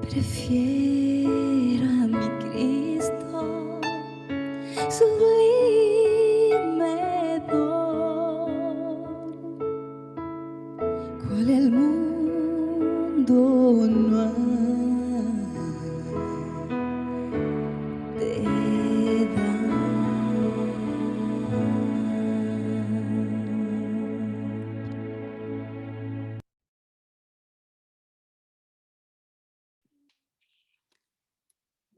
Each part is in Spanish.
Prefiero a mi Cristo, sublime don, cual el mundo no ha de dar.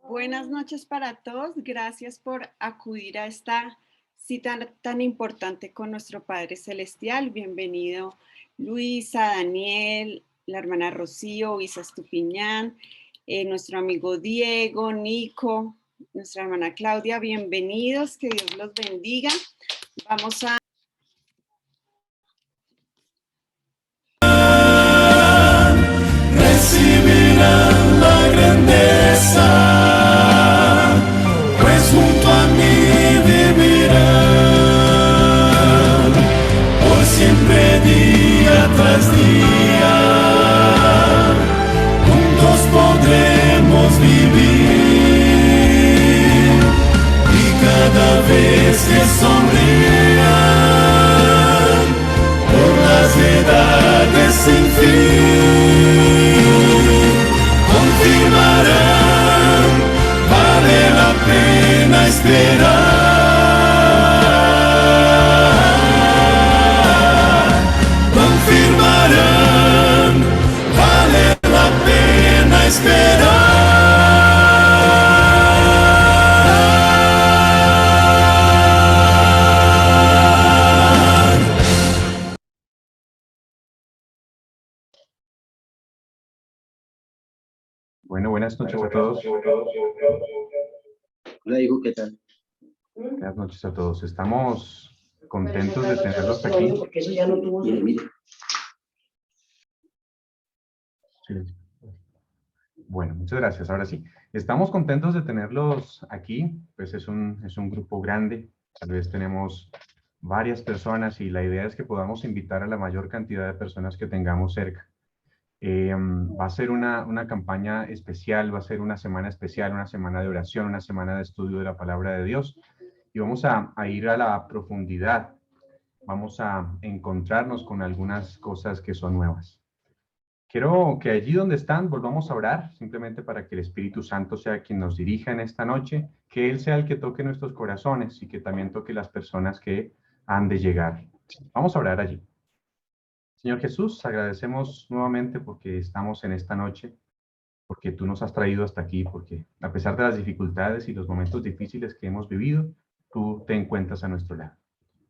Buenas noches para todos. Gracias por acudir a esta cita tan importante con nuestro Padre Celestial. Bienvenido Luisa, Daniel, la hermana Rocío, Isa Estupiñán, nuestro amigo Diego, Nico, nuestra hermana Claudia. Bienvenidos, que Dios los bendiga. Vamos a... Recibirán la grandeza, pues junto a mí vivirán por siempre, día tras día. Juntos podremos vivir y cada vez que sonrían por las edades sin fin, confirmarán, vale la pena esperar. Confirmarán, vale la pena esperar. Bueno, buenas noches a todos. Hola, hijo, ¿qué tal? Buenas noches a todos. Estamos contentos de tenerlos aquí. Porque eso ya no tuvo. Mire, mire. Sí. Bueno, muchas gracias. Ahora sí, estamos contentos de tenerlos aquí. Pues es un grupo grande. Tal vez tenemos varias personas y la idea es que podamos invitar a la mayor cantidad de personas que tengamos cerca. Va a ser una campaña especial, va a ser una semana especial, una semana de oración, una semana de estudio de la palabra de Dios. Y vamos a ir a la profundidad. Vamos a encontrarnos con algunas cosas que son nuevas. Quiero que allí donde están volvamos a orar, simplemente para que el Espíritu Santo sea quien nos dirija en esta noche, que Él sea el que toque nuestros corazones y que también toque las personas que han de llegar. Vamos a orar allí. Señor Jesús, agradecemos nuevamente porque estamos en esta noche, porque tú nos has traído hasta aquí, porque a pesar de las dificultades y los momentos difíciles que hemos vivido, tú te encuentras a nuestro lado.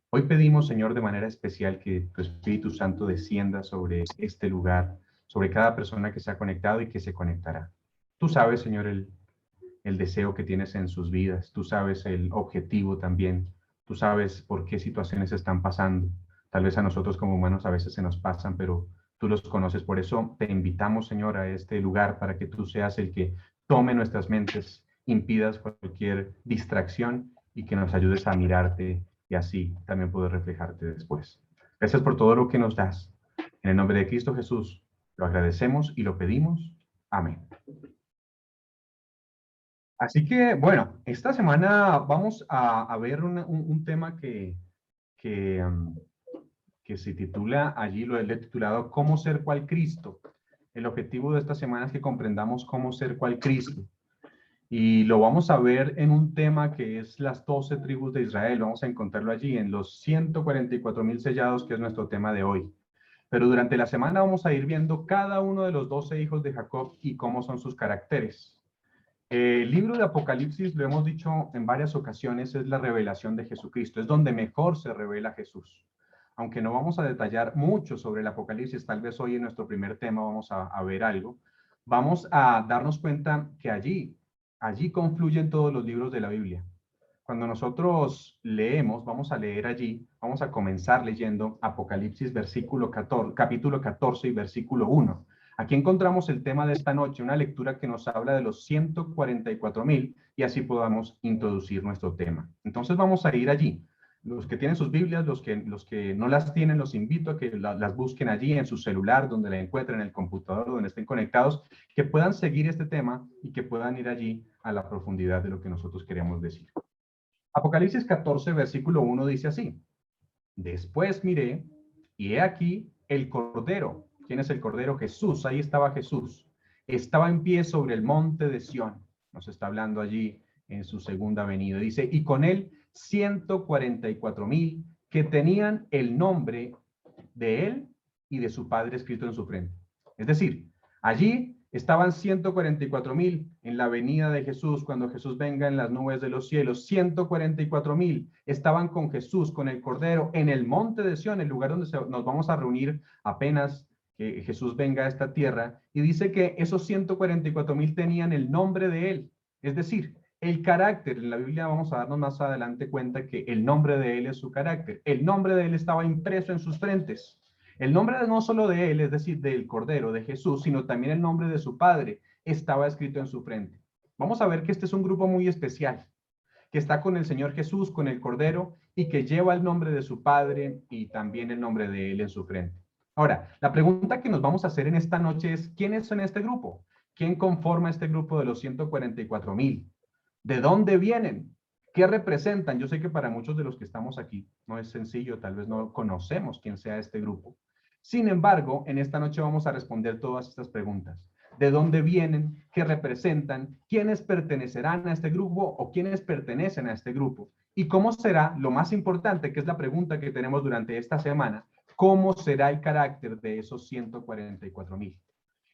Hoy pedimos, Señor, de manera especial que tu Espíritu Santo descienda sobre este lugar, sobre cada persona que se ha conectado y que se conectará. Tú sabes, Señor, el deseo que tienes en sus vidas. Tú sabes el objetivo también. Tú sabes por qué situaciones están pasando. Tal vez a nosotros como humanos a veces se nos pasan, pero tú los conoces. Por eso te invitamos, Señor, a este lugar para que tú seas el que tome nuestras mentes, impidas cualquier distracción y que nos ayudes a mirarte y así también poder reflejarte después. Gracias por todo lo que nos das. En el nombre de Cristo Jesús lo agradecemos y lo pedimos. Amén. Así que, bueno, esta semana vamos a ver un tema que se titula, allí lo he titulado, ¿Cómo ser cual Cristo? El objetivo de esta semana es que comprendamos cómo ser cual Cristo. Y lo vamos a ver en un tema que es las 12 tribus de Israel. Vamos a encontrarlo allí en los 144,000 sellados, que es nuestro tema de hoy. Pero durante la semana vamos a ir viendo cada uno de los 12 hijos de Jacob y cómo son sus caracteres. El libro de Apocalipsis, lo hemos dicho en varias ocasiones, es la revelación de Jesucristo. Es donde mejor se revela Jesús. Aunque no vamos a detallar mucho sobre el Apocalipsis, tal vez hoy en nuestro primer tema vamos a ver algo. Vamos a darnos cuenta que allí confluyen todos los libros de la Biblia. Cuando nosotros leemos, vamos a leer allí, vamos a comenzar leyendo Apocalipsis capítulo 14 y versículo 1. Aquí encontramos el tema de esta noche, una lectura que nos habla de los 144,000 y así podamos introducir nuestro tema. Entonces vamos a ir allí. los que tienen sus Biblias, los que no las tienen, los invito a que las busquen allí en su celular, donde la encuentren, en el computador, donde estén conectados, que puedan seguir este tema y que puedan ir allí a la profundidad de lo que nosotros queremos decir. Apocalipsis 14, versículo 1 dice así: después miré, y he aquí el Cordero. ¿Quién es el Cordero? Jesús. Ahí estaba Jesús. Estaba en pie sobre el monte de Sión. Nos está hablando allí en su segunda venida. Dice, y con él 144,000 que tenían el nombre de él y de su Padre escrito en su frente. Es decir, allí estaban 144,000 en la venida de Jesús, cuando Jesús venga en las nubes de los cielos. 144,000 estaban con Jesús, con el Cordero, en el monte de Sión, el lugar donde nos vamos a reunir apenas que Jesús venga a esta tierra. Y dice que esos 144,000 tenían el nombre de él. Es decir, el carácter. En la Biblia vamos a darnos más adelante cuenta que el nombre de él es su carácter. El nombre de él estaba impreso en sus frentes. El nombre no solo de él, es decir, del Cordero, de Jesús, sino también el nombre de su Padre estaba escrito en su frente. Vamos a ver que este es un grupo muy especial, que está con el Señor Jesús, con el Cordero, y que lleva el nombre de su Padre y también el nombre de él en su frente. Ahora, la pregunta que nos vamos a hacer en esta noche es, ¿quiénes son este grupo? ¿Quién conforma este grupo de los 144,000? ¿De dónde vienen? ¿Qué representan? Yo sé que para muchos de los que estamos aquí no es sencillo, tal vez no conocemos quién sea este grupo. Sin embargo, en esta noche vamos a responder todas estas preguntas. ¿De dónde vienen? ¿Qué representan? ¿Quiénes pertenecerán a este grupo o quiénes pertenecen a este grupo? ¿Y cómo será, lo más importante, que es la pregunta que tenemos durante esta semana, cómo será el carácter de esos 144,000?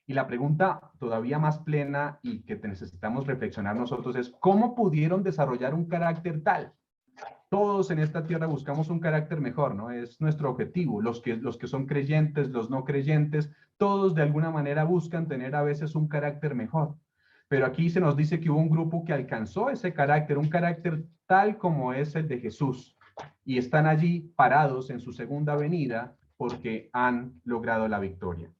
Y la pregunta todavía más plena y que necesitamos reflexionar nosotros es, ¿cómo pudieron desarrollar un carácter tal? Todos en esta tierra buscamos un carácter mejor, ¿no? Es nuestro objetivo. Los que son creyentes, los no creyentes, todos de alguna manera buscan tener a veces un carácter mejor. Pero aquí se nos dice que hubo un grupo que alcanzó ese carácter, un carácter tal como es el de Jesús. Y están allí parados en su segunda venida porque han logrado la victoria.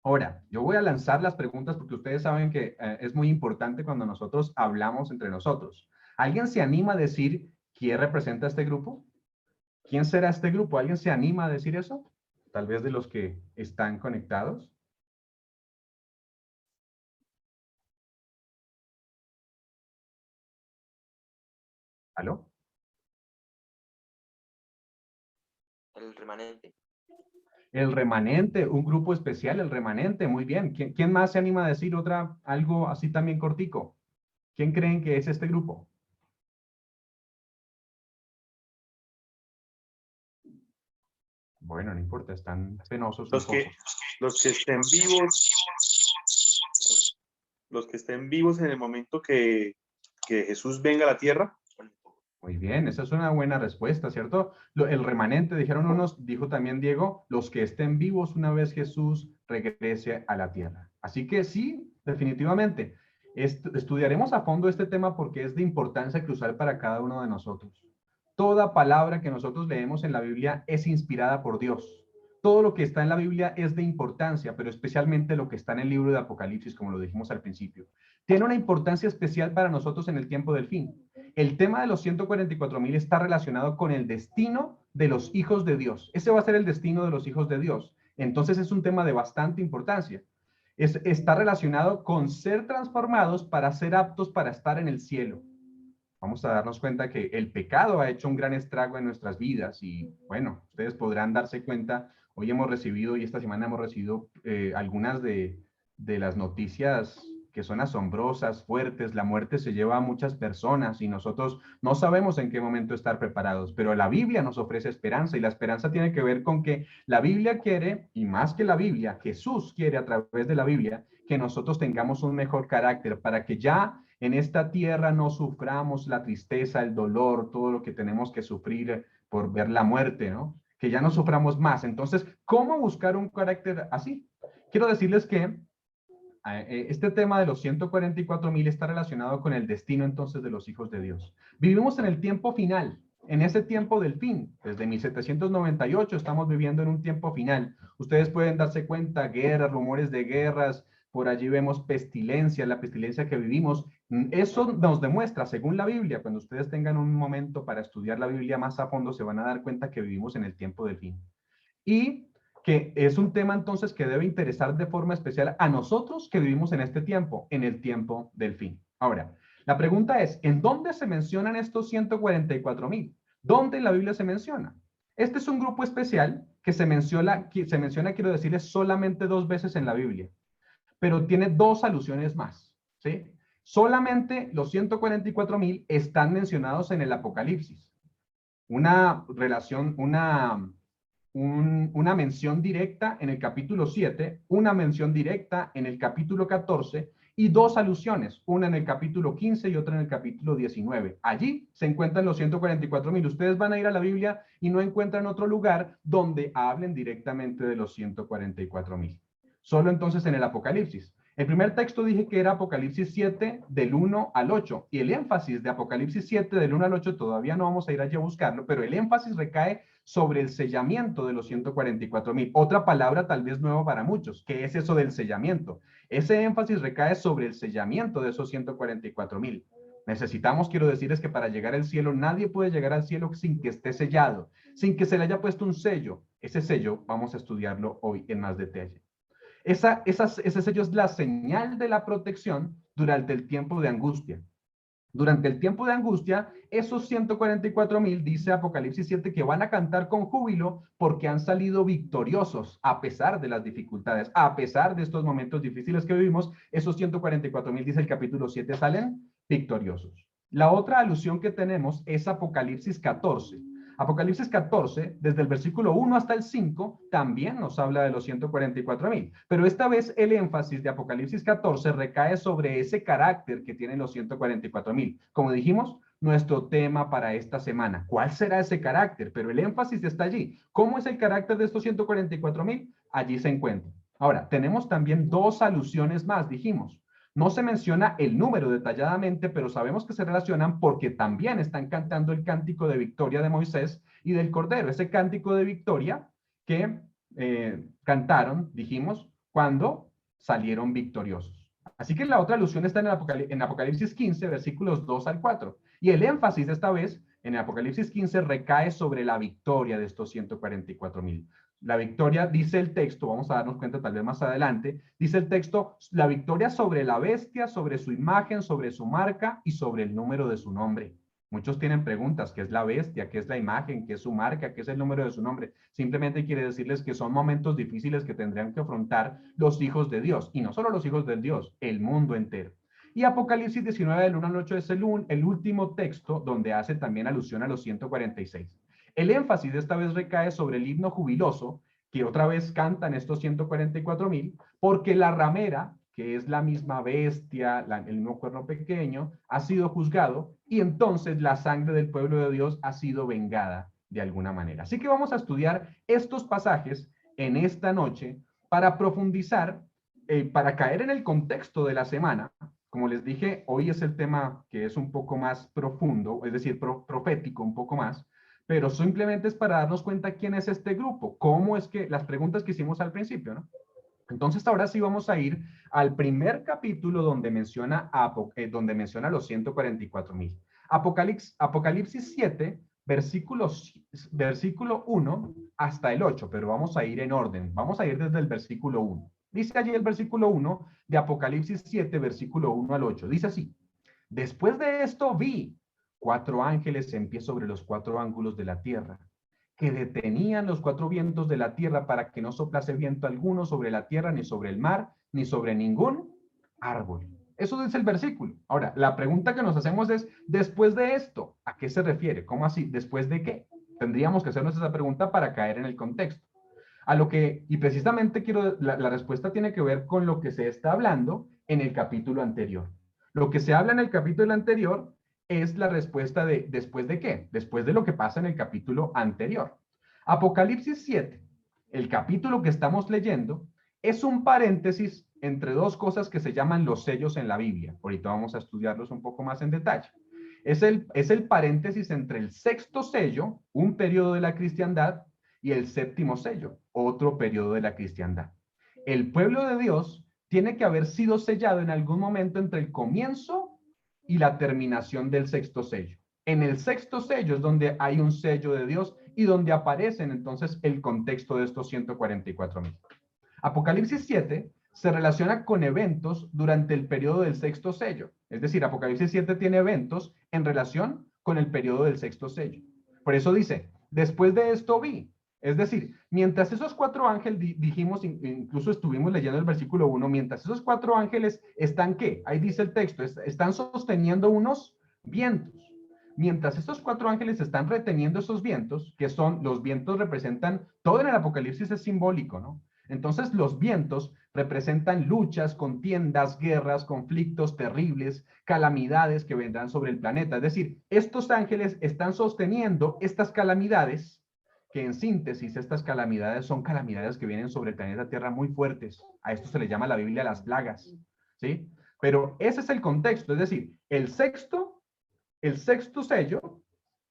Ahora, yo voy a lanzar las preguntas porque ustedes saben que es muy importante cuando nosotros hablamos entre nosotros. ¿Alguien se anima a decir quién representa a este grupo? ¿Quién será este grupo? ¿Alguien se anima a decir eso? Tal vez de los que están conectados. ¿Aló? El remanente. El remanente, un grupo especial, el remanente, muy bien. ¿Quién más se anima a decir algo así también cortico? ¿Quién creen que es este grupo? Bueno, no importa, están penosos. Los que estén vivos en el momento que Jesús venga a la tierra. Muy bien, esa es una buena respuesta, ¿cierto? El remanente, dijeron unos, dijo también Diego, los que estén vivos una vez Jesús regrese a la tierra. Así que sí, definitivamente, estudiaremos a fondo este tema porque es de importancia crucial para cada uno de nosotros. Toda palabra que nosotros leemos en la Biblia es inspirada por Dios. Todo lo que está en la Biblia es de importancia, pero especialmente lo que está en el libro de Apocalipsis, como lo dijimos al principio. Tiene una importancia especial para nosotros en el tiempo del fin. El tema de los 144,000 está relacionado con el destino de los hijos de Dios. Ese va a ser el destino de los hijos de Dios. Entonces es un tema de bastante importancia. Está relacionado con ser transformados para ser aptos para estar en el cielo. Vamos a darnos cuenta que el pecado ha hecho un gran estrago en nuestras vidas y bueno, ustedes podrán darse cuenta, hoy hemos recibido y esta semana hemos recibido algunas de las noticias que son asombrosas, fuertes. La muerte se lleva a muchas personas y nosotros no sabemos en qué momento estar preparados, pero la Biblia nos ofrece esperanza y la esperanza tiene que ver con que la Biblia quiere, y más que la Biblia, Jesús quiere a través de la Biblia, que nosotros tengamos un mejor carácter para que ya en esta tierra no suframos la tristeza, el dolor, todo lo que tenemos que sufrir por ver la muerte, ¿no? Que ya no suframos más. Entonces, ¿cómo buscar un carácter así? Quiero decirles que este tema de los 144,000 está relacionado con el destino entonces de los hijos de Dios. Vivimos en el tiempo final, en ese tiempo del fin. Desde 1798 estamos viviendo en un tiempo final. Ustedes pueden darse cuenta, guerras, rumores de guerras, por allí vemos pestilencia, la pestilencia que vivimos. Eso nos demuestra, según la Biblia, cuando ustedes tengan un momento para estudiar la Biblia más a fondo, se van a dar cuenta que vivimos en el tiempo del fin. Y que es un tema entonces que debe interesar de forma especial a nosotros que vivimos en este tiempo, en el tiempo del fin. Ahora, la pregunta es, ¿en dónde se mencionan estos 144,000? ¿Dónde en la Biblia se menciona? Este es un grupo especial que se menciona, quiero decirles, solamente 2 veces en la Biblia, pero tiene 2 alusiones más, ¿sí? Solamente los 144,000 están mencionados en el Apocalipsis. Una relación, una mención directa en el capítulo 7, una mención directa en el capítulo 14 y 2 alusiones, una en el capítulo 15 y otra en el capítulo 19. Allí se encuentran los 144,000. Ustedes van a ir a la Biblia y no encuentran otro lugar donde hablen directamente de los 144,000. Solo entonces en el Apocalipsis. El primer texto dije que era Apocalipsis 7 del 1 al 8 y el énfasis de Apocalipsis 7 del 1 al 8 todavía no vamos a ir allí a buscarlo, pero el énfasis recae sobre el sellamiento de los 144,000. Otra palabra tal vez nueva para muchos. ¿Qué es eso del sellamiento? Ese énfasis recae sobre el sellamiento de esos 144,000. Necesitamos, quiero decirles que para llegar al cielo, nadie puede llegar al cielo sin que esté sellado, sin que se le haya puesto un sello. Ese sello vamos a estudiarlo hoy en más detalle. Ese sello es la señal de la protección durante el tiempo de angustia. Durante el tiempo de angustia, esos 144,000, dice Apocalipsis 7, que van a cantar con júbilo porque han salido victoriosos a pesar de las dificultades, a pesar de estos momentos difíciles que vivimos. Esos 144,000, dice el capítulo 7, salen victoriosos. La otra alusión que tenemos es Apocalipsis 14. Apocalipsis 14, desde el versículo 1 hasta el 5, también nos habla de los 144,000. Pero esta vez el énfasis de Apocalipsis 14 recae sobre ese carácter que tienen los 144,000. Como dijimos, nuestro tema para esta semana. ¿Cuál será ese carácter? Pero el énfasis está allí. ¿Cómo es el carácter de estos 144,000? Allí se encuentra. Ahora, tenemos también 2 alusiones más, dijimos. No se menciona el número detalladamente, pero sabemos que se relacionan porque también están cantando el cántico de victoria de Moisés y del Cordero. Ese cántico de victoria que cantaron, dijimos, cuando salieron victoriosos. Así que la otra alusión está en Apocalipsis 15, versículos 2 al 4. Y el énfasis esta vez en Apocalipsis 15 recae sobre la victoria de estos 144,000. La victoria, dice el texto, vamos a darnos cuenta tal vez más adelante, dice el texto, la victoria sobre la bestia, sobre su imagen, sobre su marca y sobre el número de su nombre. Muchos tienen preguntas, ¿qué es la bestia? ¿Qué es la imagen? ¿Qué es su marca? ¿Qué es el número de su nombre? Simplemente quiere decirles que son momentos difíciles que tendrán que afrontar los hijos de Dios. Y no solo los hijos de Dios, el mundo entero. Y Apocalipsis 19 del 1 al 8 es el último texto donde hace también alusión a los 146. El énfasis de esta vez recae sobre el himno jubiloso, que otra vez cantan estos 144,000, porque la ramera, que es la misma bestia, el mismo cuerno pequeño, ha sido juzgado y entonces la sangre del pueblo de Dios ha sido vengada de alguna manera. Así que vamos a estudiar estos pasajes en esta noche para profundizar, para caer en el contexto de la semana. Como les dije, hoy es el tema que es un poco más profundo, es decir, profético un poco más, pero simplemente es para darnos cuenta quién es este grupo, cómo es que las preguntas que hicimos al principio, ¿no? Entonces ahora sí vamos a ir al primer capítulo donde menciona los 144,000. Apocalipsis 7, versículo 1 hasta el 8, pero vamos a ir en orden. Vamos a ir desde el versículo 1. Dice allí el versículo 1 de Apocalipsis 7, versículo 1 al 8. Dice así: después de esto vi 4 ángeles en pie sobre los 4 ángulos de la tierra, que detenían los 4 vientos de la tierra para que no soplase viento alguno sobre la tierra, ni sobre el mar, ni sobre ningún árbol. Eso dice el versículo. Ahora, la pregunta que nos hacemos es, después de esto, ¿a qué se refiere? ¿Cómo así? ¿Después de qué? Tendríamos que hacernos esa pregunta para caer en el contexto. Y precisamente la respuesta tiene que ver con lo que se está hablando en el capítulo anterior. Lo que se habla en el capítulo anterior es la respuesta de ¿después de qué? Después de lo que pasa en el capítulo anterior. Apocalipsis 7, el capítulo que estamos leyendo, es un paréntesis entre 2 cosas que se llaman los sellos en la Biblia. Ahorita vamos a estudiarlos un poco más en detalle. Es el paréntesis entre el 6º sello, un periodo de la cristiandad, y el 7º sello, otro periodo de la cristiandad. El pueblo de Dios tiene que haber sido sellado en algún momento entre el comienzo y la terminación del sexto sello. En el sexto sello es donde hay un sello de Dios y donde aparecen entonces el contexto de estos 144,000. Apocalipsis 7 se relaciona con eventos durante el periodo del sexto sello. Es decir, Apocalipsis 7 tiene eventos en relación con el periodo del sexto sello. Por eso dice, después de esto vi. Es decir, mientras esos 4 ángeles, dijimos, incluso estuvimos leyendo el versículo 1, mientras esos 4 ángeles están, ¿qué? Ahí dice el texto, están sosteniendo unos vientos. Mientras estos 4 ángeles están reteniendo esos vientos, que son, los vientos representan, todo en el Apocalipsis es simbólico, ¿no? Entonces los vientos representan luchas, contiendas, guerras, conflictos terribles, calamidades que vendrán sobre el planeta. Es decir, estos ángeles están sosteniendo estas calamidades, que en síntesis estas calamidades son calamidades que vienen sobre el planeta Tierra muy fuertes. A esto se le llama la Biblia las plagas, ¿sí? Pero ese es el contexto, es decir, el sexto sello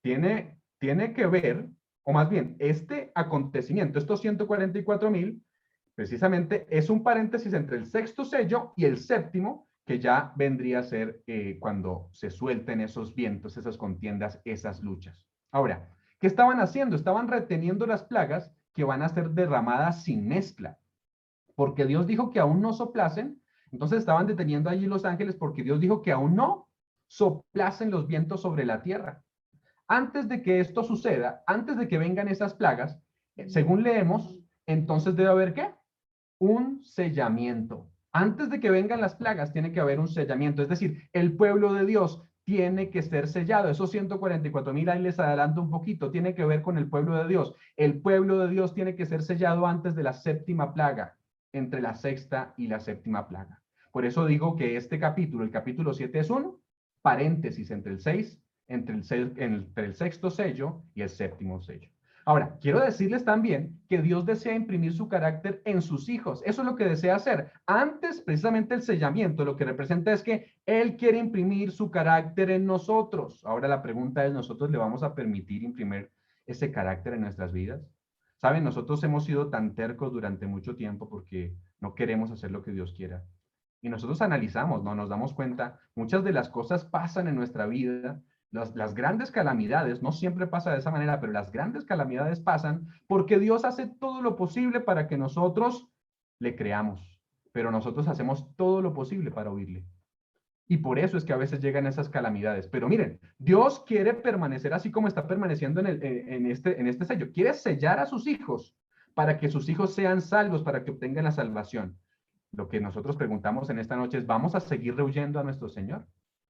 tiene que ver, o más bien, este acontecimiento, estos 144,000, precisamente es un paréntesis entre el sexto sello y el séptimo, que ya vendría a ser cuando se suelten esos vientos, esas contiendas, esas luchas. Ahora, ¿qué estaban haciendo? Estaban reteniendo las plagas que van a ser derramadas sin mezcla, porque Dios dijo que aún no soplasen. Entonces estaban deteniendo allí los ángeles porque Dios dijo que aún no soplasen los vientos sobre la tierra. Antes de que esto suceda, antes de que vengan esas plagas, según leemos, entonces debe haber ¿qué? Un sellamiento. Antes de que vengan las plagas, tiene que haber un sellamiento. Es decir, el pueblo de Dios tiene que ser sellado. Esos 144,000, ahí les adelanto un poquito, tiene que ver con el pueblo de Dios. El pueblo de Dios tiene que ser sellado antes de la séptima plaga, entre la sexta y la séptima plaga. Por eso digo que este capítulo, el capítulo 7, es un paréntesis entre el sexto sello y el séptimo sello. Ahora, quiero decirles también que Dios desea imprimir su carácter en sus hijos. Eso es lo que desea hacer. Antes, precisamente el sellamiento, lo que representa es que Él quiere imprimir su carácter en nosotros. Ahora la pregunta es, ¿nosotros le vamos a permitir imprimir ese carácter en nuestras vidas? Saben, nosotros hemos sido tan tercos durante mucho tiempo porque no queremos hacer lo que Dios quiera. Y nosotros analizamos, ¿no? Nos damos cuenta, muchas de las cosas pasan en nuestra vida. Las grandes calamidades, no siempre pasa de esa manera, pero las grandes calamidades pasan porque Dios hace todo lo posible para que nosotros le creamos, pero nosotros hacemos todo lo posible para huirle. Y por eso es que a veces llegan esas calamidades. Pero miren, Dios quiere permanecer así como está permaneciendo en este sello. Quiere sellar a sus hijos para que sus hijos sean salvos, para que obtengan la salvación. Lo que nosotros preguntamos en esta noche es, ¿vamos a seguir rehuyendo a nuestro Señor?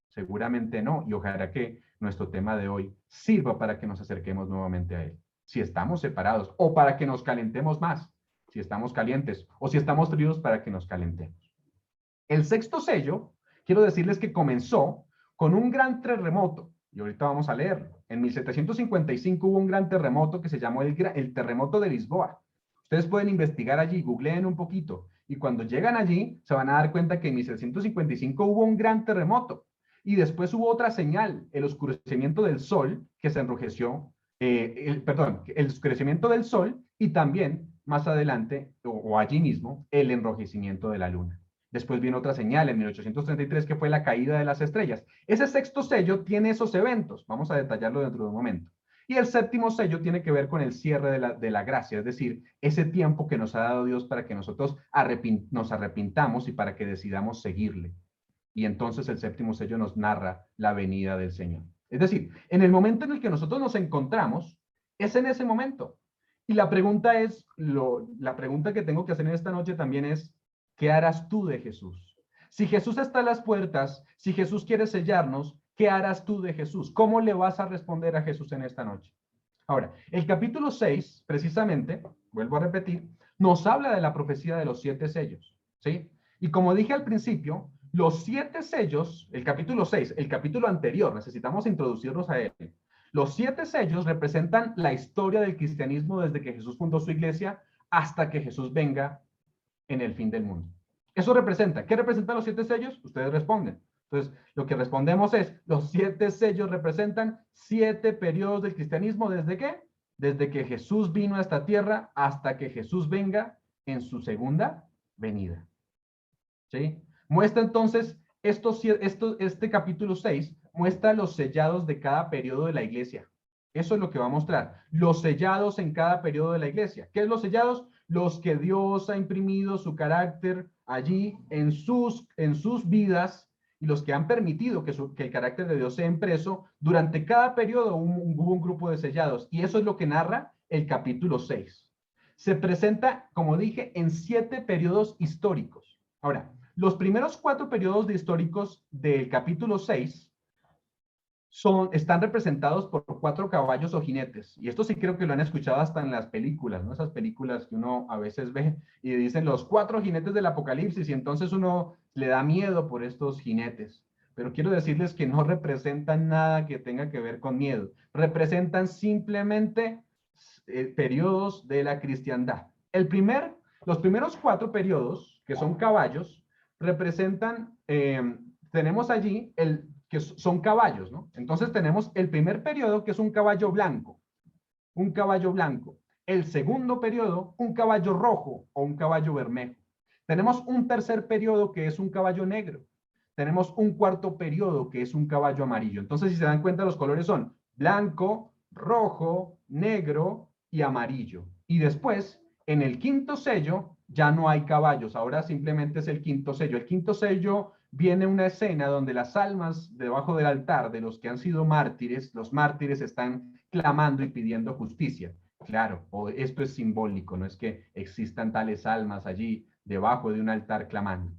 Seguramente no, y ojalá que nuestro tema de hoy sirva para que nos acerquemos nuevamente a Él. Si estamos separados o para que nos calentemos más, si estamos calientes o si estamos fríos para que nos calentemos. El sexto sello, quiero decirles que comenzó con un gran terremoto, y ahorita vamos a leerlo. En 1755 hubo un gran terremoto que se llamó el terremoto de Lisboa. Ustedes pueden investigar allí, googleen un poquito, y cuando llegan allí se van a dar cuenta que en 1755 hubo un gran terremoto. Y después hubo otra señal, el oscurecimiento del sol, que se enrojeció, el oscurecimiento del sol y también más adelante, o allí mismo, el enrojecimiento de la luna. Después viene otra señal en 1833 que fue la caída de las estrellas. Ese sexto sello tiene esos eventos, vamos a detallarlo dentro de un momento. Y el séptimo sello tiene que ver con el cierre de la gracia, es decir, ese tiempo que nos ha dado Dios para que nosotros nos arrepintamos y para que decidamos seguirle. Y entonces el séptimo sello nos narra la venida del Señor. Es decir, en el momento en el que nosotros nos encontramos, es en ese momento. Y la pregunta es, la pregunta que tengo que hacer en esta noche también es, ¿qué harás tú de Jesús? Si Jesús está a las puertas, si Jesús quiere sellarnos, ¿qué harás tú de Jesús? ¿Cómo le vas a responder a Jesús en esta noche? Ahora, el capítulo 6, precisamente, vuelvo a repetir, nos habla de la profecía de los 7 sellos, ¿sí? Y como dije al principio, los 7 sellos, el capítulo 6, el capítulo anterior, necesitamos introducirnos a él. Los 7 sellos representan la historia del cristianismo desde que Jesús fundó su iglesia hasta que Jesús venga en el fin del mundo. Eso representa, ¿qué representan los 7 sellos? Ustedes responden. Entonces, lo que respondemos es, los 7 sellos representan 7 periodos del cristianismo, ¿desde qué? Desde que Jesús vino a esta tierra hasta que Jesús venga en su segunda venida. ¿sí? Muestra entonces, este capítulo 6 muestra los sellados de cada periodo de la iglesia. Eso es lo que va a mostrar. Los sellados en cada periodo de la iglesia. ¿Qué es los sellados? Los que Dios ha imprimido su carácter allí en sus vidas y los que han permitido que el carácter de Dios sea impreso. Durante cada periodo hubo un grupo de sellados. Y eso es lo que narra el capítulo 6. Se presenta, como dije, en 7 periodos históricos. Ahora, los primeros 4 periodos históricos del capítulo 6 están representados por 4 caballos o jinetes. Y esto sí creo que lo han escuchado hasta en las películas, ¿no? Esas películas que uno a veces ve y dicen los 4 jinetes del Apocalipsis y entonces uno le da miedo por estos jinetes. Pero quiero decirles que no representan nada que tenga que ver con miedo. Representan simplemente periodos de la cristiandad. Los primeros 4 periodos, que son caballos, representan, tenemos allí que son caballos, ¿no? Entonces tenemos el primer periodo, que es un caballo blanco. El segundo periodo, un caballo rojo o un caballo bermejo. Tenemos un tercer periodo, que es un caballo negro. Tenemos un cuarto periodo, que es un caballo amarillo. Entonces, si se dan cuenta, los colores son blanco, rojo, negro y amarillo. Y después, en el quinto sello, ya no hay caballos. Ahora simplemente es el quinto sello. El quinto sello viene una escena donde las almas debajo del altar de los que han sido mártires, los mártires están clamando y pidiendo justicia. Claro, esto es simbólico, no es que existan tales almas allí debajo de un altar clamando.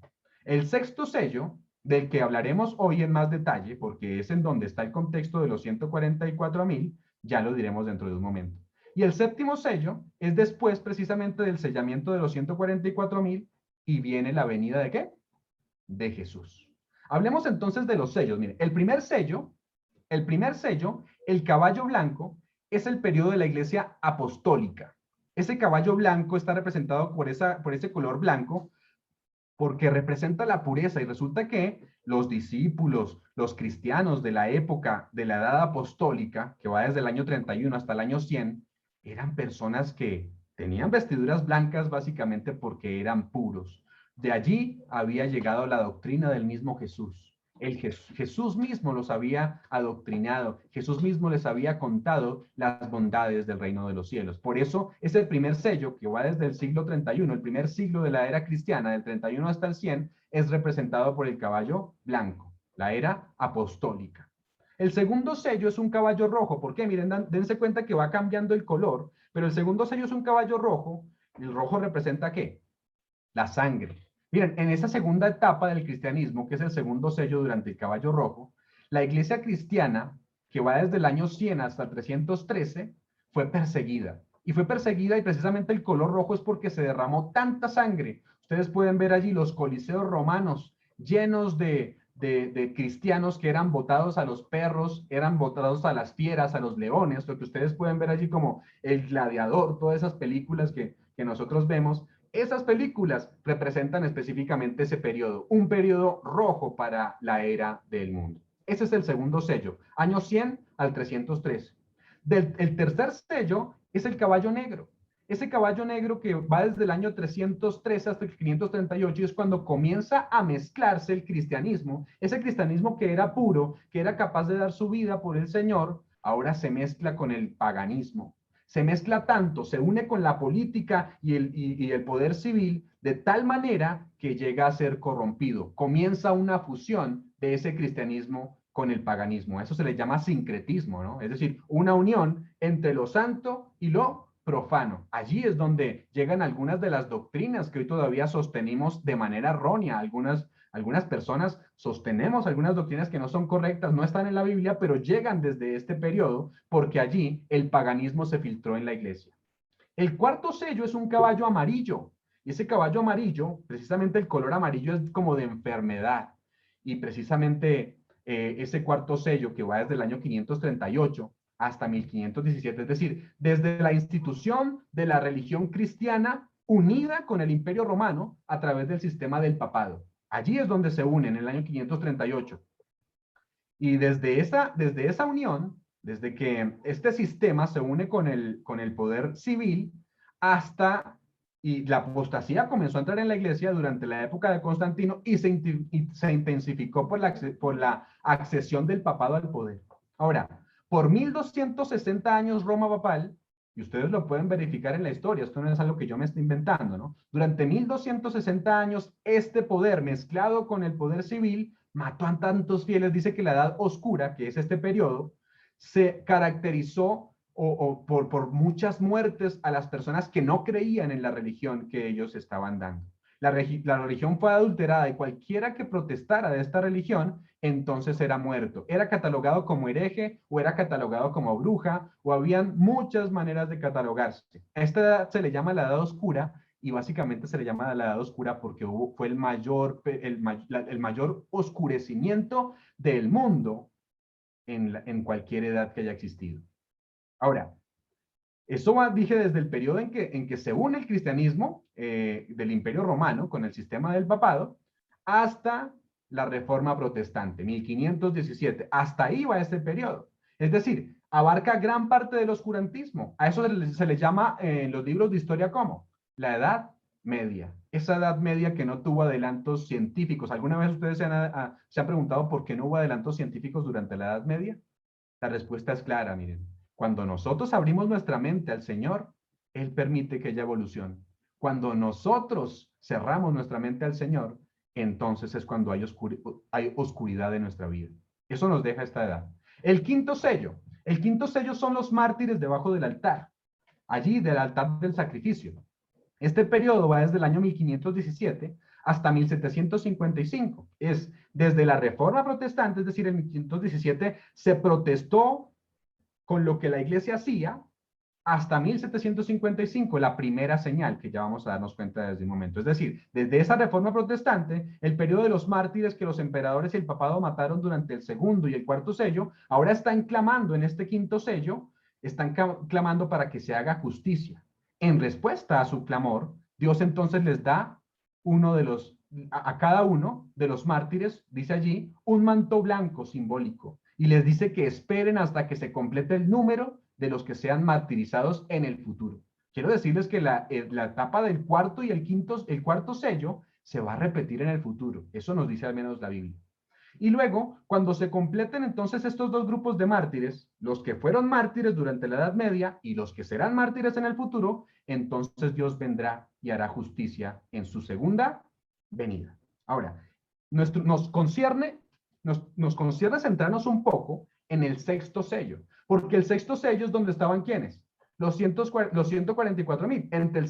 El sexto sello, del que hablaremos hoy en más detalle, porque es en donde está el contexto de los 144.000, ya lo diremos dentro de un momento. Y el séptimo sello es después precisamente del sellamiento de los 144.000 y viene la venida ¿de qué? De Jesús. Hablemos entonces de los sellos. Miren, el primer sello, el caballo blanco, es el periodo de la iglesia apostólica. Ese caballo blanco está representado por ese color blanco porque representa la pureza y resulta que los discípulos, los cristianos de la época de la edad apostólica, que va desde el año 31 hasta el año 100, eran personas que tenían vestiduras blancas básicamente porque eran puros. De allí había llegado la doctrina del mismo Jesús. Jesús mismo los había adoctrinado, Jesús mismo les había contado las bondades del reino de los cielos. Por eso es el primer sello que va desde el siglo 31, el primer siglo de la era cristiana, del 31 hasta el 100, es representado por el caballo blanco, la era apostólica. El segundo sello es un caballo rojo. ¿Por qué? Miren, dense cuenta que va cambiando el color, pero el segundo sello es un caballo rojo. ¿El rojo representa qué? La sangre. Miren, en esa segunda etapa del cristianismo, que es el segundo sello durante el caballo rojo, la iglesia cristiana, que va desde el año 100 hasta el 313, fue perseguida. Y fue perseguida y precisamente el color rojo es porque se derramó tanta sangre. Ustedes pueden ver allí los coliseos romanos llenos de cristianos que eran botados a los perros, eran botados a las fieras, a los leones, lo que ustedes pueden ver allí como El Gladiador, todas esas películas que nosotros vemos. Esas películas representan específicamente ese periodo, un periodo rojo para la era del mundo. Ese es el segundo sello, año 100 al 313. El tercer sello es el caballo negro. Ese caballo negro que va desde el año 313 hasta el 538 y es cuando comienza a mezclarse el cristianismo. Ese cristianismo que era puro, que era capaz de dar su vida por el Señor, ahora se mezcla con el paganismo. Se mezcla tanto, se une con la política y el poder civil de tal manera que llega a ser corrompido. Comienza una fusión de ese cristianismo con el paganismo. Eso se le llama sincretismo, ¿no? Es decir, una unión entre lo santo y lo profano. Allí es donde llegan algunas de las doctrinas que hoy todavía sostenemos de manera errónea. Algunas personas sostenemos algunas doctrinas que no son correctas, no están en la Biblia, pero llegan desde este periodo porque allí el paganismo se filtró en la iglesia. El cuarto sello es un caballo amarillo. Y ese caballo amarillo, precisamente el color amarillo es como de enfermedad. Y precisamente ese cuarto sello que va desde el año 538 hasta 1517, es decir, desde la institución de la religión cristiana unida con el Imperio Romano a través del sistema del papado. Allí es donde se unen en el año 538. Y desde esa unión, desde que este sistema se une con el poder civil, hasta Y la apostasía comenzó a entrar en la iglesia durante la época de Constantino y se intensificó por la accesión del papado al poder. Ahora, por 1260 años Roma papal, y ustedes lo pueden verificar en la historia, esto no es algo que yo me esté inventando, ¿no? Durante 1260 años, este poder mezclado con el poder civil mató a tantos fieles. Dice que la Edad Oscura, que es este periodo, se caracterizó por muchas muertes a las personas que no creían en la religión que ellos estaban dando. La religión fue adulterada y cualquiera que protestara de esta religión, entonces era muerto. Era catalogado como hereje o era catalogado como bruja, o habían muchas maneras de catalogarse. A esta edad se le llama la Edad Oscura, y básicamente se le llama la Edad Oscura porque fue el mayor oscurecimiento del mundo en cualquier edad que haya existido. Ahora, eso dije desde el periodo en que se une el cristianismo del Imperio Romano con el sistema del papado hasta la Reforma Protestante, 1517. Hasta ahí va este periodo. Es decir, abarca gran parte del oscurantismo. A eso se le llama en los libros de historia como la Edad Media. Esa Edad Media que no tuvo adelantos científicos. ¿Alguna vez ustedes se han preguntado por qué no hubo adelantos científicos durante la Edad Media? La respuesta es clara, miren. Cuando nosotros abrimos nuestra mente al Señor, Él permite que haya evolución. Cuando nosotros cerramos nuestra mente al Señor, entonces es cuando hay oscuridad en nuestra vida. Eso nos deja esta edad. El quinto sello son los mártires debajo del altar, allí del altar del sacrificio. Este periodo va desde el año 1517 hasta 1755. Es desde la Reforma Protestante, es decir, en 1517 se protestó con lo que la iglesia hacía hasta 1755, la primera señal, que ya vamos a darnos cuenta desde un momento. Es decir, desde esa Reforma Protestante, el periodo de los mártires que los emperadores y el papado mataron durante el segundo y el cuarto sello, ahora están clamando en este quinto sello, están clamando para que se haga justicia. En respuesta a su clamor, Dios entonces les da a cada uno de los mártires, dice allí, un manto blanco simbólico, y les dice que esperen hasta que se complete el número de los que sean martirizados en el futuro. Quiero decirles que la etapa del cuarto y el cuarto sello se va a repetir en el futuro. Eso nos dice al menos la Biblia. Y luego, cuando se completen entonces estos dos grupos de mártires, los que fueron mártires durante la Edad Media y los que serán mártires en el futuro, entonces Dios vendrá y hará justicia en su segunda venida. Ahora, nos concierne centrarnos un poco en el sexto sello, porque el sexto sello es donde estaban ¿quiénes? Los 144,000, entre el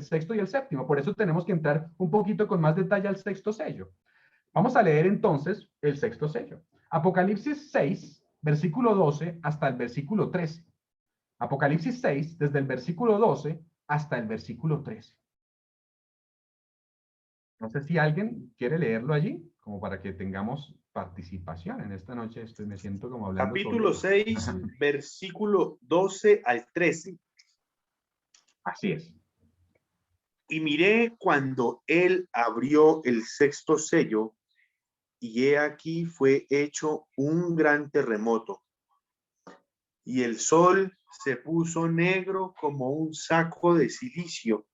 sexto y el séptimo. Por eso tenemos que entrar un poquito con más detalle al sexto sello. Vamos a leer entonces el sexto sello. Apocalipsis 6, versículo 12 hasta el versículo 13. Apocalipsis 6, desde el versículo 12 hasta el versículo 13. No sé si alguien quiere leerlo allí, como para que tengamos participación en esta noche. Me siento como hablando. Capítulo 6, versículo 12 al 13. Así es. Y miré cuando él abrió el sexto sello, y he aquí fue hecho un gran terremoto, y el sol se puso negro como un saco de cilicio,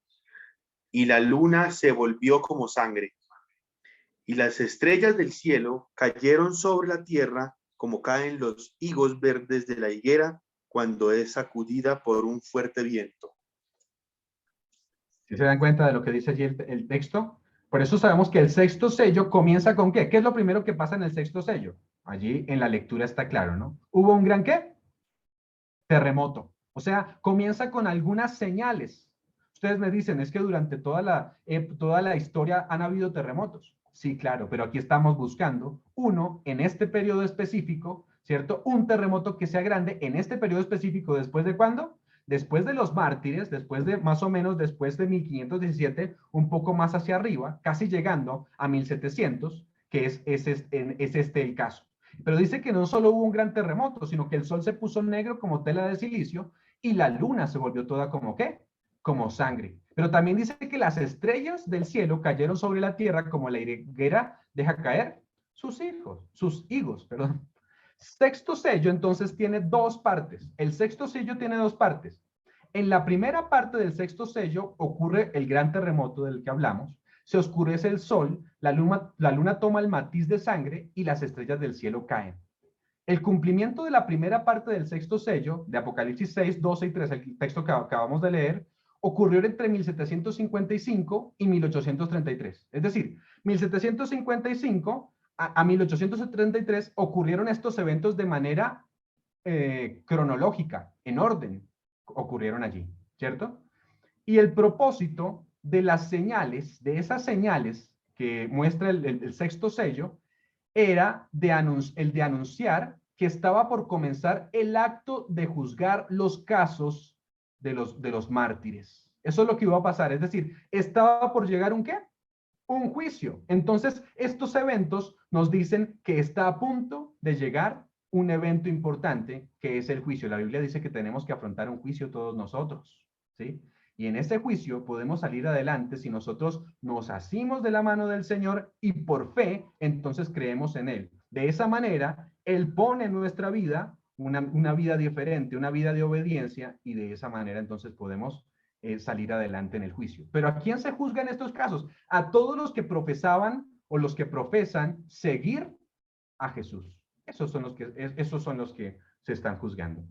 y la luna se volvió como sangre, y las estrellas del cielo cayeron sobre la tierra como caen los higos verdes de la higuera cuando es sacudida por un fuerte viento. ¿Sí se dan cuenta de lo que dice allí el texto? Por eso sabemos que el sexto sello comienza con ¿qué? ¿Qué es lo primero que pasa en el sexto sello? Allí en la lectura está claro, ¿no? ¿Hubo un gran qué? Terremoto. O sea, comienza con algunas señales. Ustedes me dicen, es que durante toda la historia han habido terremotos. Sí, claro, pero aquí estamos buscando uno en este periodo específico, ¿cierto? Un terremoto que sea grande en este periodo específico. ¿Después de cuándo? Después de los mártires, más o menos después de 1517, un poco más hacia arriba, casi llegando a 1700, que es este el caso. Pero dice que no solo hubo un gran terremoto, sino que el sol se puso negro como tela de silicio y la luna se volvió toda como ¿qué? Como sangre. Pero también dice que las estrellas del cielo cayeron sobre la tierra como la higuera deja caer sus higos, perdón. Sexto sello entonces tiene dos partes. El sexto sello tiene dos partes. En la primera parte del sexto sello ocurre el gran terremoto del que hablamos, se oscurece el sol, la luna toma el matiz de sangre y las estrellas del cielo caen. El cumplimiento de la primera parte del sexto sello, de Apocalipsis 6, 12 y 13, el texto que acabamos de leer, ocurrió entre 1755 y 1833. Es decir, 1755 a 1833 ocurrieron estos eventos de manera cronológica, en orden, ocurrieron allí, ¿cierto? Y el propósito de las señales, de esas señales que muestra el sexto sello, era el de anunciar que estaba por comenzar el acto de juzgar los casos de los mártires. Eso es lo que iba a pasar, es decir, estaba por llegar ¿un qué? Un juicio. Entonces, estos eventos nos dicen que está a punto de llegar un evento importante, que es el juicio. La Biblia dice que tenemos que afrontar un juicio todos nosotros, ¿sí? Y en ese juicio podemos salir adelante si nosotros nos asimos de la mano del Señor y por fe, entonces creemos en Él. De esa manera, Él pone en nuestra vida una vida diferente, una vida de obediencia, y de esa manera entonces podemos salir adelante en el juicio. Pero ¿a quién se juzga en estos casos? A todos los que profesaban o los que profesan seguir a Jesús. Esos son los que se están juzgando.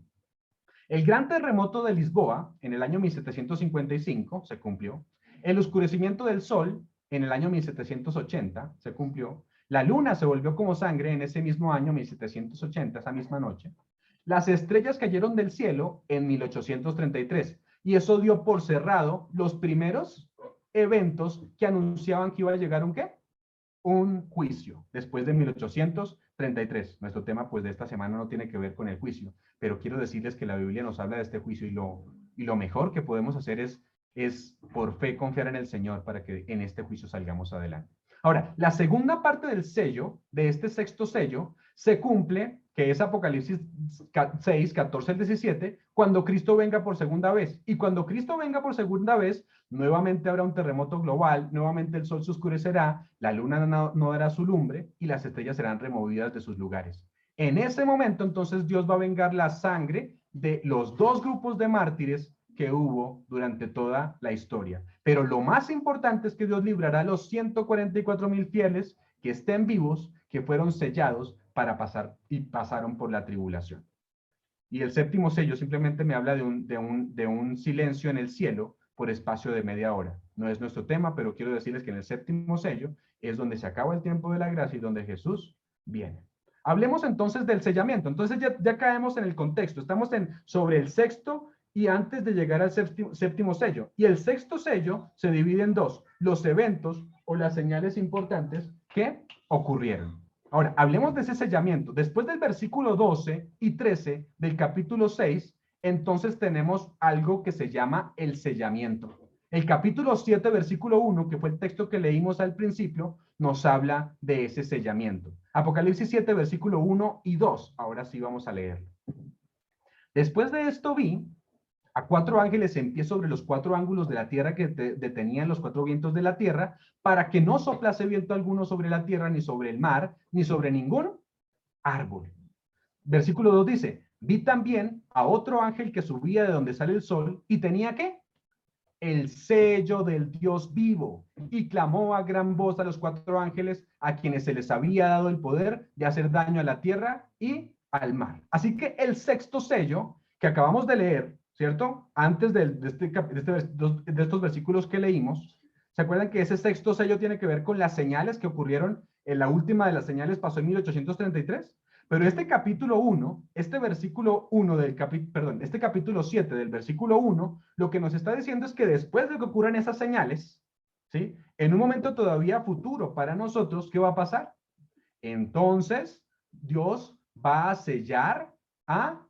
El gran terremoto de Lisboa en el año 1755 se cumplió. El oscurecimiento del sol en el año 1780 se cumplió. La luna se volvió como sangre en ese mismo año 1780, esa misma noche. Las estrellas cayeron del cielo en 1833 y eso dio por cerrado los primeros eventos que anunciaban que iba a llegar ¿un qué? Un juicio después de 1833. Nuestro tema pues de esta semana no tiene que ver con el juicio, pero quiero decirles que la Biblia nos habla de este juicio y lo mejor que podemos hacer es por fe confiar en el Señor para que en este juicio salgamos adelante. Ahora, la segunda parte del sello, de este sexto sello, se cumple, que es Apocalipsis 6, 14 al 17, cuando Cristo venga por segunda vez. Y cuando Cristo venga por segunda vez, nuevamente habrá un terremoto global, nuevamente el sol se oscurecerá, la luna no dará su lumbre y las estrellas serán removidas de sus lugares. En ese momento, entonces, Dios va a vengar la sangre de los dos grupos de mártires que hubo durante toda la historia. Pero lo más importante es que Dios librará a los 144,000 fieles que estén vivos, que fueron sellados para pasar y pasaron por la tribulación. Y el séptimo sello simplemente me habla de un silencio en el cielo por espacio de media hora. No es nuestro tema, pero quiero decirles que en el séptimo sello es donde se acaba el tiempo de la gracia y donde Jesús viene. Hablemos entonces del sellamiento. Entonces ya caemos en el contexto. Estamos sobre el sexto y antes de llegar al séptimo sello. Y el sexto sello se divide en dos: los eventos o las señales importantes que ocurrieron. Ahora, hablemos de ese sellamiento. Después del versículo 12 y 13 del capítulo 6, entonces tenemos algo que se llama el sellamiento. El capítulo 7, versículo 1, que fue el texto que leímos al principio, nos habla de ese sellamiento. Apocalipsis 7, versículo 1 y 2. Ahora sí vamos a leerlo. Después de esto vi a 4 ángeles en pie sobre los 4 ángulos de la tierra que detenían los 4 vientos de la tierra, para que no soplase viento alguno sobre la tierra, ni sobre el mar, ni sobre ningún árbol. Versículo 2 dice: vi también a otro ángel que subía de donde sale el sol, y tenía ¿qué? El sello del Dios vivo, y clamó a gran voz a los 4 ángeles a quienes se les había dado el poder de hacer daño a la tierra y al mar. Así que el sexto sello que acabamos de leer, ¿cierto? Antes de estos versículos que leímos, ¿se acuerdan que ese sexto sello tiene que ver con las señales que ocurrieron? En la última de las señales pasó en 1833, pero este capítulo 1, este versículo 1 este capítulo 7 del versículo 1, lo que nos está diciendo es que después de que ocurran esas señales, ¿sí? En un momento todavía futuro para nosotros, ¿qué va a pasar? Entonces, Dios va a sellar a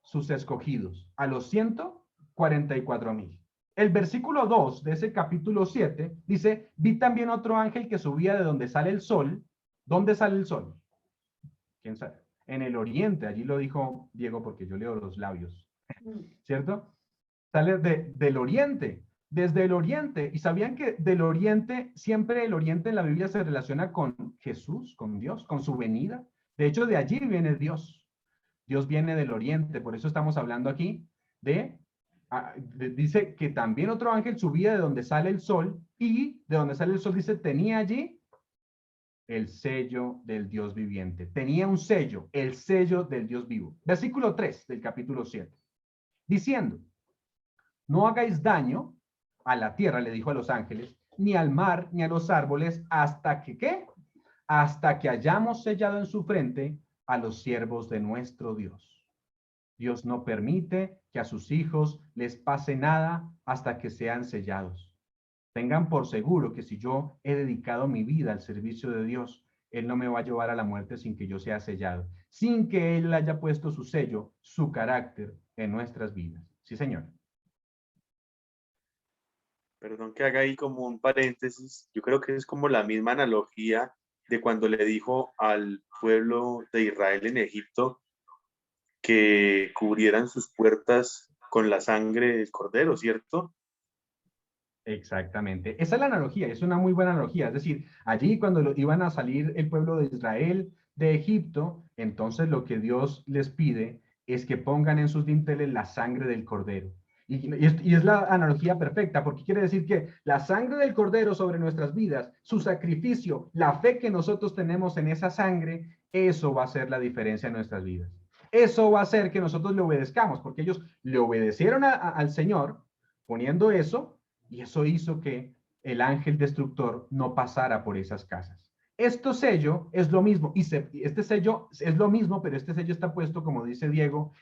sus escogidos, a los 144,000. El versículo 2 de ese capítulo 7 dice: vi también otro ángel que subía de donde sale el sol. ¿Dónde sale el sol? ¿Quién sabe? En el oriente, allí lo dijo Diego porque yo leo los labios, ¿cierto? Sale del oriente, desde el oriente. ¿Y sabían que del oriente, siempre el oriente en la Biblia se relaciona con Jesús, con Dios, con su venida? De hecho, de allí viene Dios. Dios viene del oriente, por eso estamos hablando aquí de dice que también otro ángel subía de donde sale el sol, y de donde sale el sol, dice, tenía allí el sello del Dios viviente. Tenía un sello, el sello del Dios vivo. Versículo 3 del capítulo 7. Diciendo, no hagáis daño a la tierra, le dijo a los ángeles, ni al mar, ni a los árboles, hasta que, ¿qué? Hasta que hayamos sellado en su frente a los siervos de nuestro Dios. Dios no permite que a sus hijos les pase nada hasta que sean sellados. Tengan por seguro que si yo he dedicado mi vida al servicio de Dios, Él no me va a llevar a la muerte sin que yo sea sellado, sin que Él haya puesto su sello, su carácter en nuestras vidas. Sí, Señor. Perdón que haga ahí como un paréntesis. Yo creo que es como la misma analogía de cuando le dijo al pueblo de Israel en Egipto que cubrieran sus puertas con la sangre del cordero, ¿cierto? Exactamente. Esa es la analogía, es una muy buena analogía. Es decir, allí cuando iban a salir el pueblo de Israel de Egipto, entonces lo que Dios les pide es que pongan en sus dinteles la sangre del cordero. Y es la analogía perfecta, porque quiere decir que la sangre del cordero sobre nuestras vidas, su sacrificio, la fe que nosotros tenemos en esa sangre, eso va a ser la diferencia en nuestras vidas. Eso va a hacer que nosotros le obedezcamos, porque ellos le obedecieron al Señor poniendo eso, y eso hizo que el ángel destructor no pasara por esas casas. Este sello es lo mismo, este sello es lo mismo, pero este sello está puesto, como dice Diego,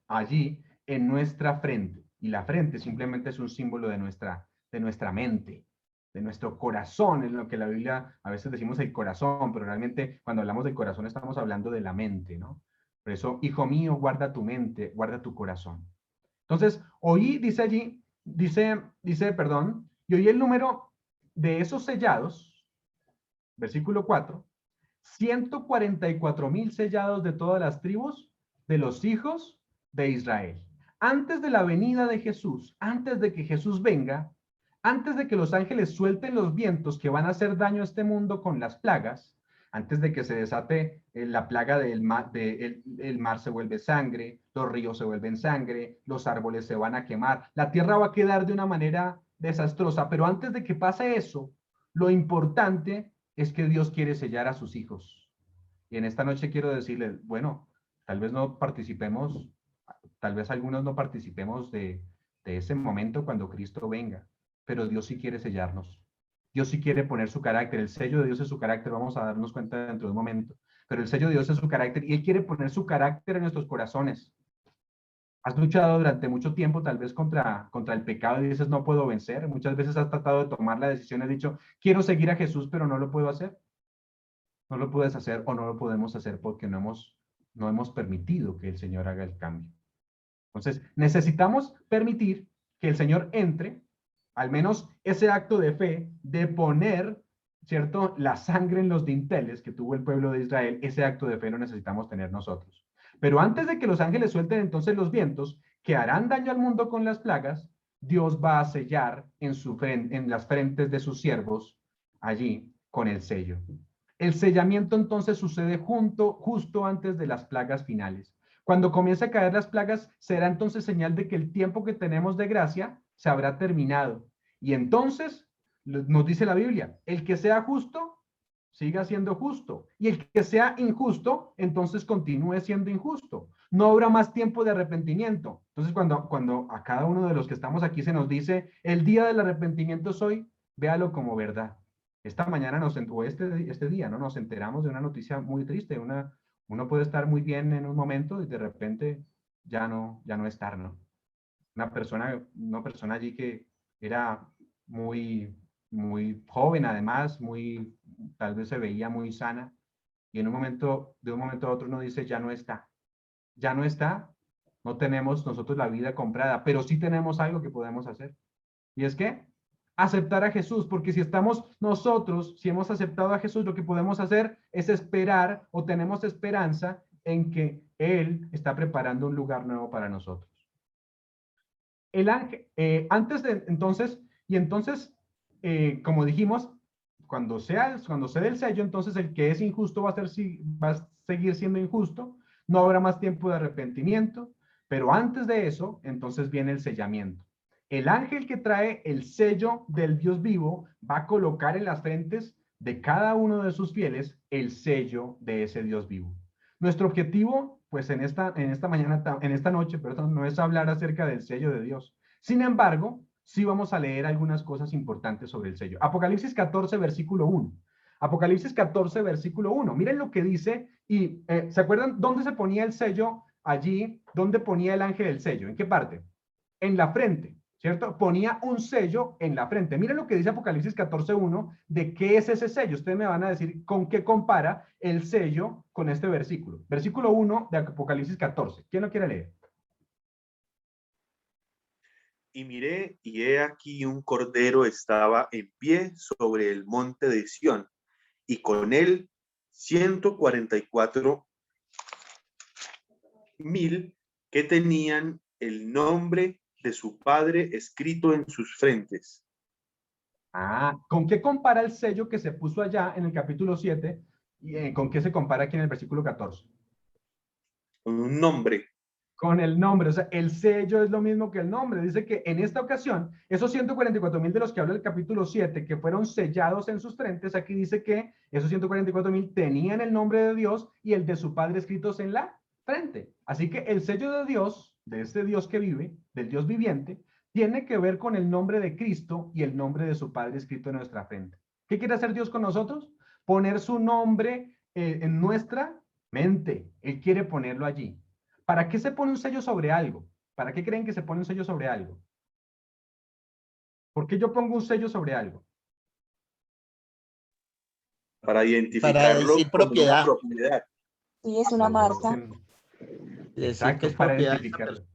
allí, en nuestra frente. Y la frente simplemente es un símbolo de nuestra mente, de nuestro corazón, en lo que la Biblia, a veces decimos el corazón, pero realmente cuando hablamos del corazón estamos hablando de la mente, ¿no? Por eso, hijo mío, guarda tu mente, guarda tu corazón. Entonces, oí, dice allí, perdón, y oí el número de esos sellados, versículo 4, 144,000 sellados de todas las tribus de los hijos de Israel. Antes de la venida de Jesús, antes de que Jesús venga, antes de que los ángeles suelten los vientos que van a hacer daño a este mundo con las plagas, antes de que se desate la plaga del mar, el mar se vuelve sangre, los ríos se vuelven sangre, los árboles se van a quemar, la tierra va a quedar de una manera desastrosa, pero antes de que pase eso, lo importante es que Dios quiere sellar a sus hijos. Y en esta noche quiero decirles, bueno, tal vez no participemos, tal vez algunos no participemos de ese momento cuando Cristo venga, pero Dios sí quiere sellarnos. Dios sí quiere poner su carácter, el sello de Dios es su carácter, vamos a darnos cuenta dentro de un momento, pero el sello de Dios es su carácter y Él quiere poner su carácter en nuestros corazones. Has luchado durante mucho tiempo tal vez contra el pecado y dices no puedo vencer, muchas veces has tratado de tomar la decisión, has dicho quiero seguir a Jesús pero no lo puedo hacer. No lo puedes hacer o no lo podemos hacer porque no hemos permitido que el Señor haga el cambio. Entonces necesitamos permitir que el Señor entre, al menos ese acto de fe de poner, ¿cierto?, la sangre en los dinteles que tuvo el pueblo de Israel, ese acto de fe lo necesitamos tener nosotros. Pero antes de que los ángeles suelten entonces los vientos que harán daño al mundo con las plagas, Dios va a sellar en las frentes de sus siervos allí con el sello. El sellamiento entonces sucede justo antes de las plagas finales. Cuando comience a caer las plagas, será entonces señal de que el tiempo que tenemos de gracia se habrá terminado. Y entonces, nos dice la Biblia, el que sea justo, siga siendo justo. Y el que sea injusto, entonces continúe siendo injusto. No habrá más tiempo de arrepentimiento. Entonces, cuando a cada uno de los que estamos aquí se nos dice, el día del arrepentimiento es hoy, véalo como verdad. Esta mañana este día, ¿no? Nos enteramos de una noticia muy triste. Uno puede estar muy bien en un momento y de repente ya no estar, ¿no? Una persona allí que era muy joven, además, tal vez se veía muy sana, y de un momento a otro uno dice, ya no está, no tenemos nosotros la vida comprada, pero sí tenemos algo que podemos hacer, y es que aceptar a Jesús, porque si hemos aceptado a Jesús, lo que podemos hacer es esperar o tenemos esperanza en que Él está preparando un lugar nuevo para nosotros. El ángel, entonces, como dijimos, cuando se dé el sello, entonces el que es injusto va a seguir siendo injusto, no habrá más tiempo de arrepentimiento, Pero antes de eso, entonces viene el sellamiento. El ángel que trae el sello del Dios vivo va a colocar en las frentes de cada uno de sus fieles el sello de ese Dios vivo. Nuestro objetivo, pues en esta noche, perdón, no es hablar acerca del sello de Dios. Sin embargo, sí vamos a leer algunas cosas importantes sobre el sello. Apocalipsis 14, versículo 1. Apocalipsis 14, versículo 1. Miren lo que dice y ¿se acuerdan dónde se ponía el sello allí? ¿Dónde ponía el ángel el sello? ¿En qué parte? En la frente, ¿cierto? Ponía un sello en la frente. Miren lo que dice Apocalipsis 14, 1, de qué es ese sello. Ustedes me van a decir con qué compara el sello con este versículo. Versículo 1 de Apocalipsis 14. ¿Quién lo quiere leer? Y miré, y he aquí un cordero estaba en pie sobre el monte de Sión, y con él 144,000 que tenían el nombre de su padre escrito en sus frentes. ¿Con qué compara el sello que se puso allá en el capítulo 7 y con qué se compara aquí en el versículo 14? Con un nombre. Con el nombre, o sea, el sello es lo mismo que el nombre. Dice que en esta ocasión, esos 144,000 de los que habla el capítulo 7, que fueron sellados en sus frentes, aquí dice que esos 144,000 tenían el nombre de Dios y el de su Padre escritos en la frente. Así que el sello de Dios, de este Dios que vive, del Dios viviente, tiene que ver con el nombre de Cristo y el nombre de su Padre escrito en nuestra frente. ¿Qué quiere hacer Dios con nosotros? Poner su nombre en nuestra mente. Él quiere ponerlo allí. ¿Para qué se pone un sello sobre algo? ¿Para qué creen que se pone un sello sobre algo? ¿Por qué yo pongo un sello sobre algo? Para identificarlo Para decir como propiedad. una propiedad. Sí, es una marca. Decir que es para propiedad. identificarlo.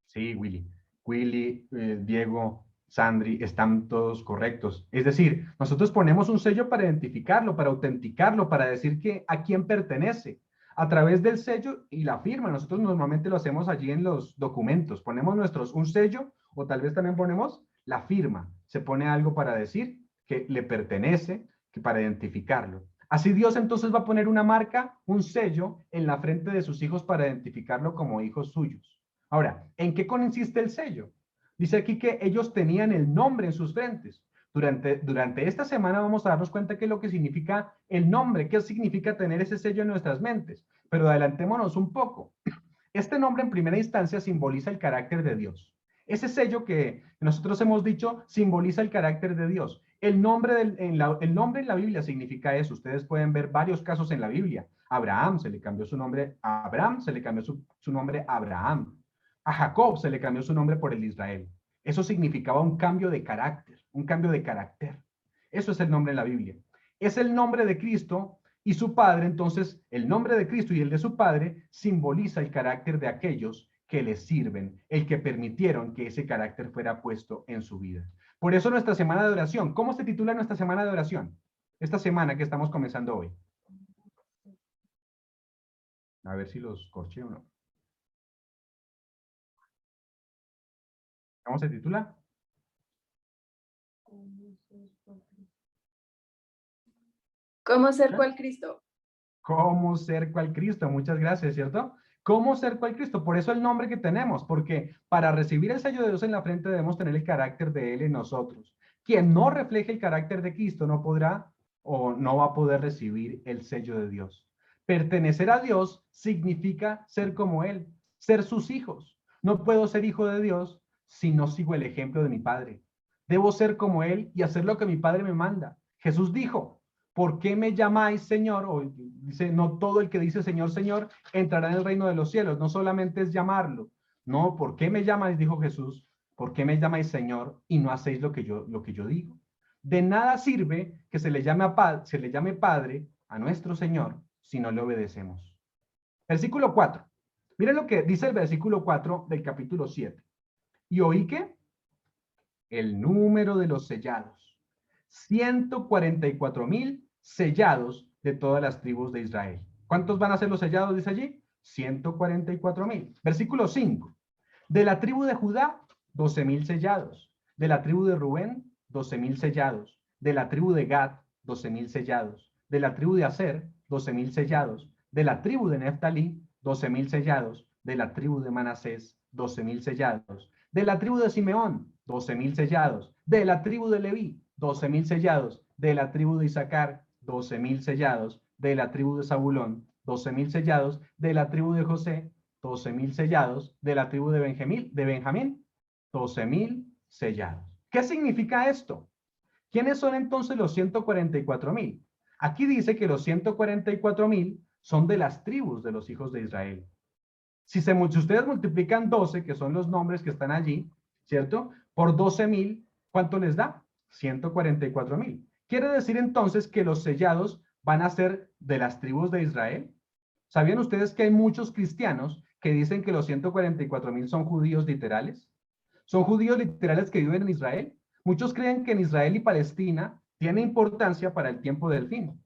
Sí, Willy. Willy, Diego, Sandri, están todos correctos. Es decir, nosotros ponemos un sello para identificarlo, para autenticarlo, para decir que a quién pertenece. A través del sello y la firma. Nosotros normalmente lo hacemos allí en los documentos. Ponemos un sello o tal vez también ponemos la firma. Se pone algo para decir que le pertenece, que para identificarlo. Así Dios entonces va a poner una marca, un sello en la frente de sus hijos para identificarlo como hijos suyos. Ahora, ¿en qué consiste el sello? Dice aquí que ellos tenían el nombre en sus frentes. Durante esta semana vamos a darnos cuenta qué es lo que significa el nombre, qué significa tener ese sello en nuestras mentes. Pero adelantémonos un poco. Este nombre en primera instancia simboliza el carácter de Dios. Ese sello que nosotros hemos dicho simboliza el carácter de Dios. El nombre en la Biblia significa eso. Ustedes pueden ver varios casos en la Biblia. Abraham se le cambió su nombre a Abraham, se le cambió su nombre a Abraham. A Jacob se le cambió su nombre por el Israel. Eso significaba un cambio de carácter, un cambio de carácter. Eso es el nombre en la Biblia. Es el nombre de Cristo y su Padre, entonces el nombre de Cristo y el de su Padre simboliza el carácter de aquellos que les sirven, el que permitieron que ese carácter fuera puesto en su vida. Por eso nuestra semana de oración, ¿cómo se titula nuestra semana de oración? Esta semana que estamos comenzando hoy. A ver si los corché o no. ¿Cómo se titula? ¿Cómo ser cual Cristo? ¿Cómo ser cual Cristo? Muchas gracias, ¿cierto? ¿Cómo ser cual Cristo? Por eso el nombre que tenemos, porque para recibir el sello de Dios en la frente debemos tener el carácter de Él en nosotros. Quien no refleje el carácter de Cristo no podrá o no va a poder recibir el sello de Dios. Pertenecer a Dios significa ser como Él, ser sus hijos. No puedo ser hijo de Dios si no sigo el ejemplo de mi Padre. Debo ser como Él y hacer lo que mi Padre me manda. Jesús dijo, ¿por qué me llamáis Señor? O dice, no todo el que dice Señor, Señor, entrará en el reino de los cielos. No solamente es llamarlo. No, ¿por qué me llamáis? Dijo Jesús. ¿Por qué me llamáis Señor y no hacéis lo que yo digo? De nada sirve que se le llame Padre a nuestro Señor si no le obedecemos. Versículo 4. Miren lo que dice el versículo 4 del capítulo 7. ¿Y oí qué? El número de los sellados. 144,000 sellados de todas las tribus de Israel. ¿Cuántos van a ser los sellados? Dice allí. 144,000. Versículo 5. De la tribu de Judá, 12,000 sellados. De la tribu de Rubén, 12,000 sellados. De la tribu de Gad, 12,000 sellados. De la tribu de Aser, 12,000 sellados. De la tribu de Neftalí, 12,000 sellados. De la tribu de Manasés, 12,000 sellados. De la tribu de Simeón, 12,000 sellados. De la tribu de Leví, 12,000 sellados. De la tribu de Isaacar, 12,000 sellados. De la tribu de Zabulón, 12,000 sellados. De la tribu de José, 12,000 sellados. De la tribu de Benjamín, 12,000 sellados. ¿Qué significa esto? ¿Quiénes son entonces los 144,000? Aquí dice que los 144,000 son de las tribus de los hijos de Israel. Si ustedes multiplican 12, que son los nombres que están allí, ¿cierto? Por 12,000, ¿cuánto les da? 144,000. Quiere decir entonces que los sellados van a ser de las tribus de Israel. ¿Sabían ustedes que hay muchos cristianos que dicen que los 144,000 son judíos literales? ¿Son judíos literales que viven en Israel? Muchos creen que en Israel y Palestina tiene importancia para el tiempo del fin.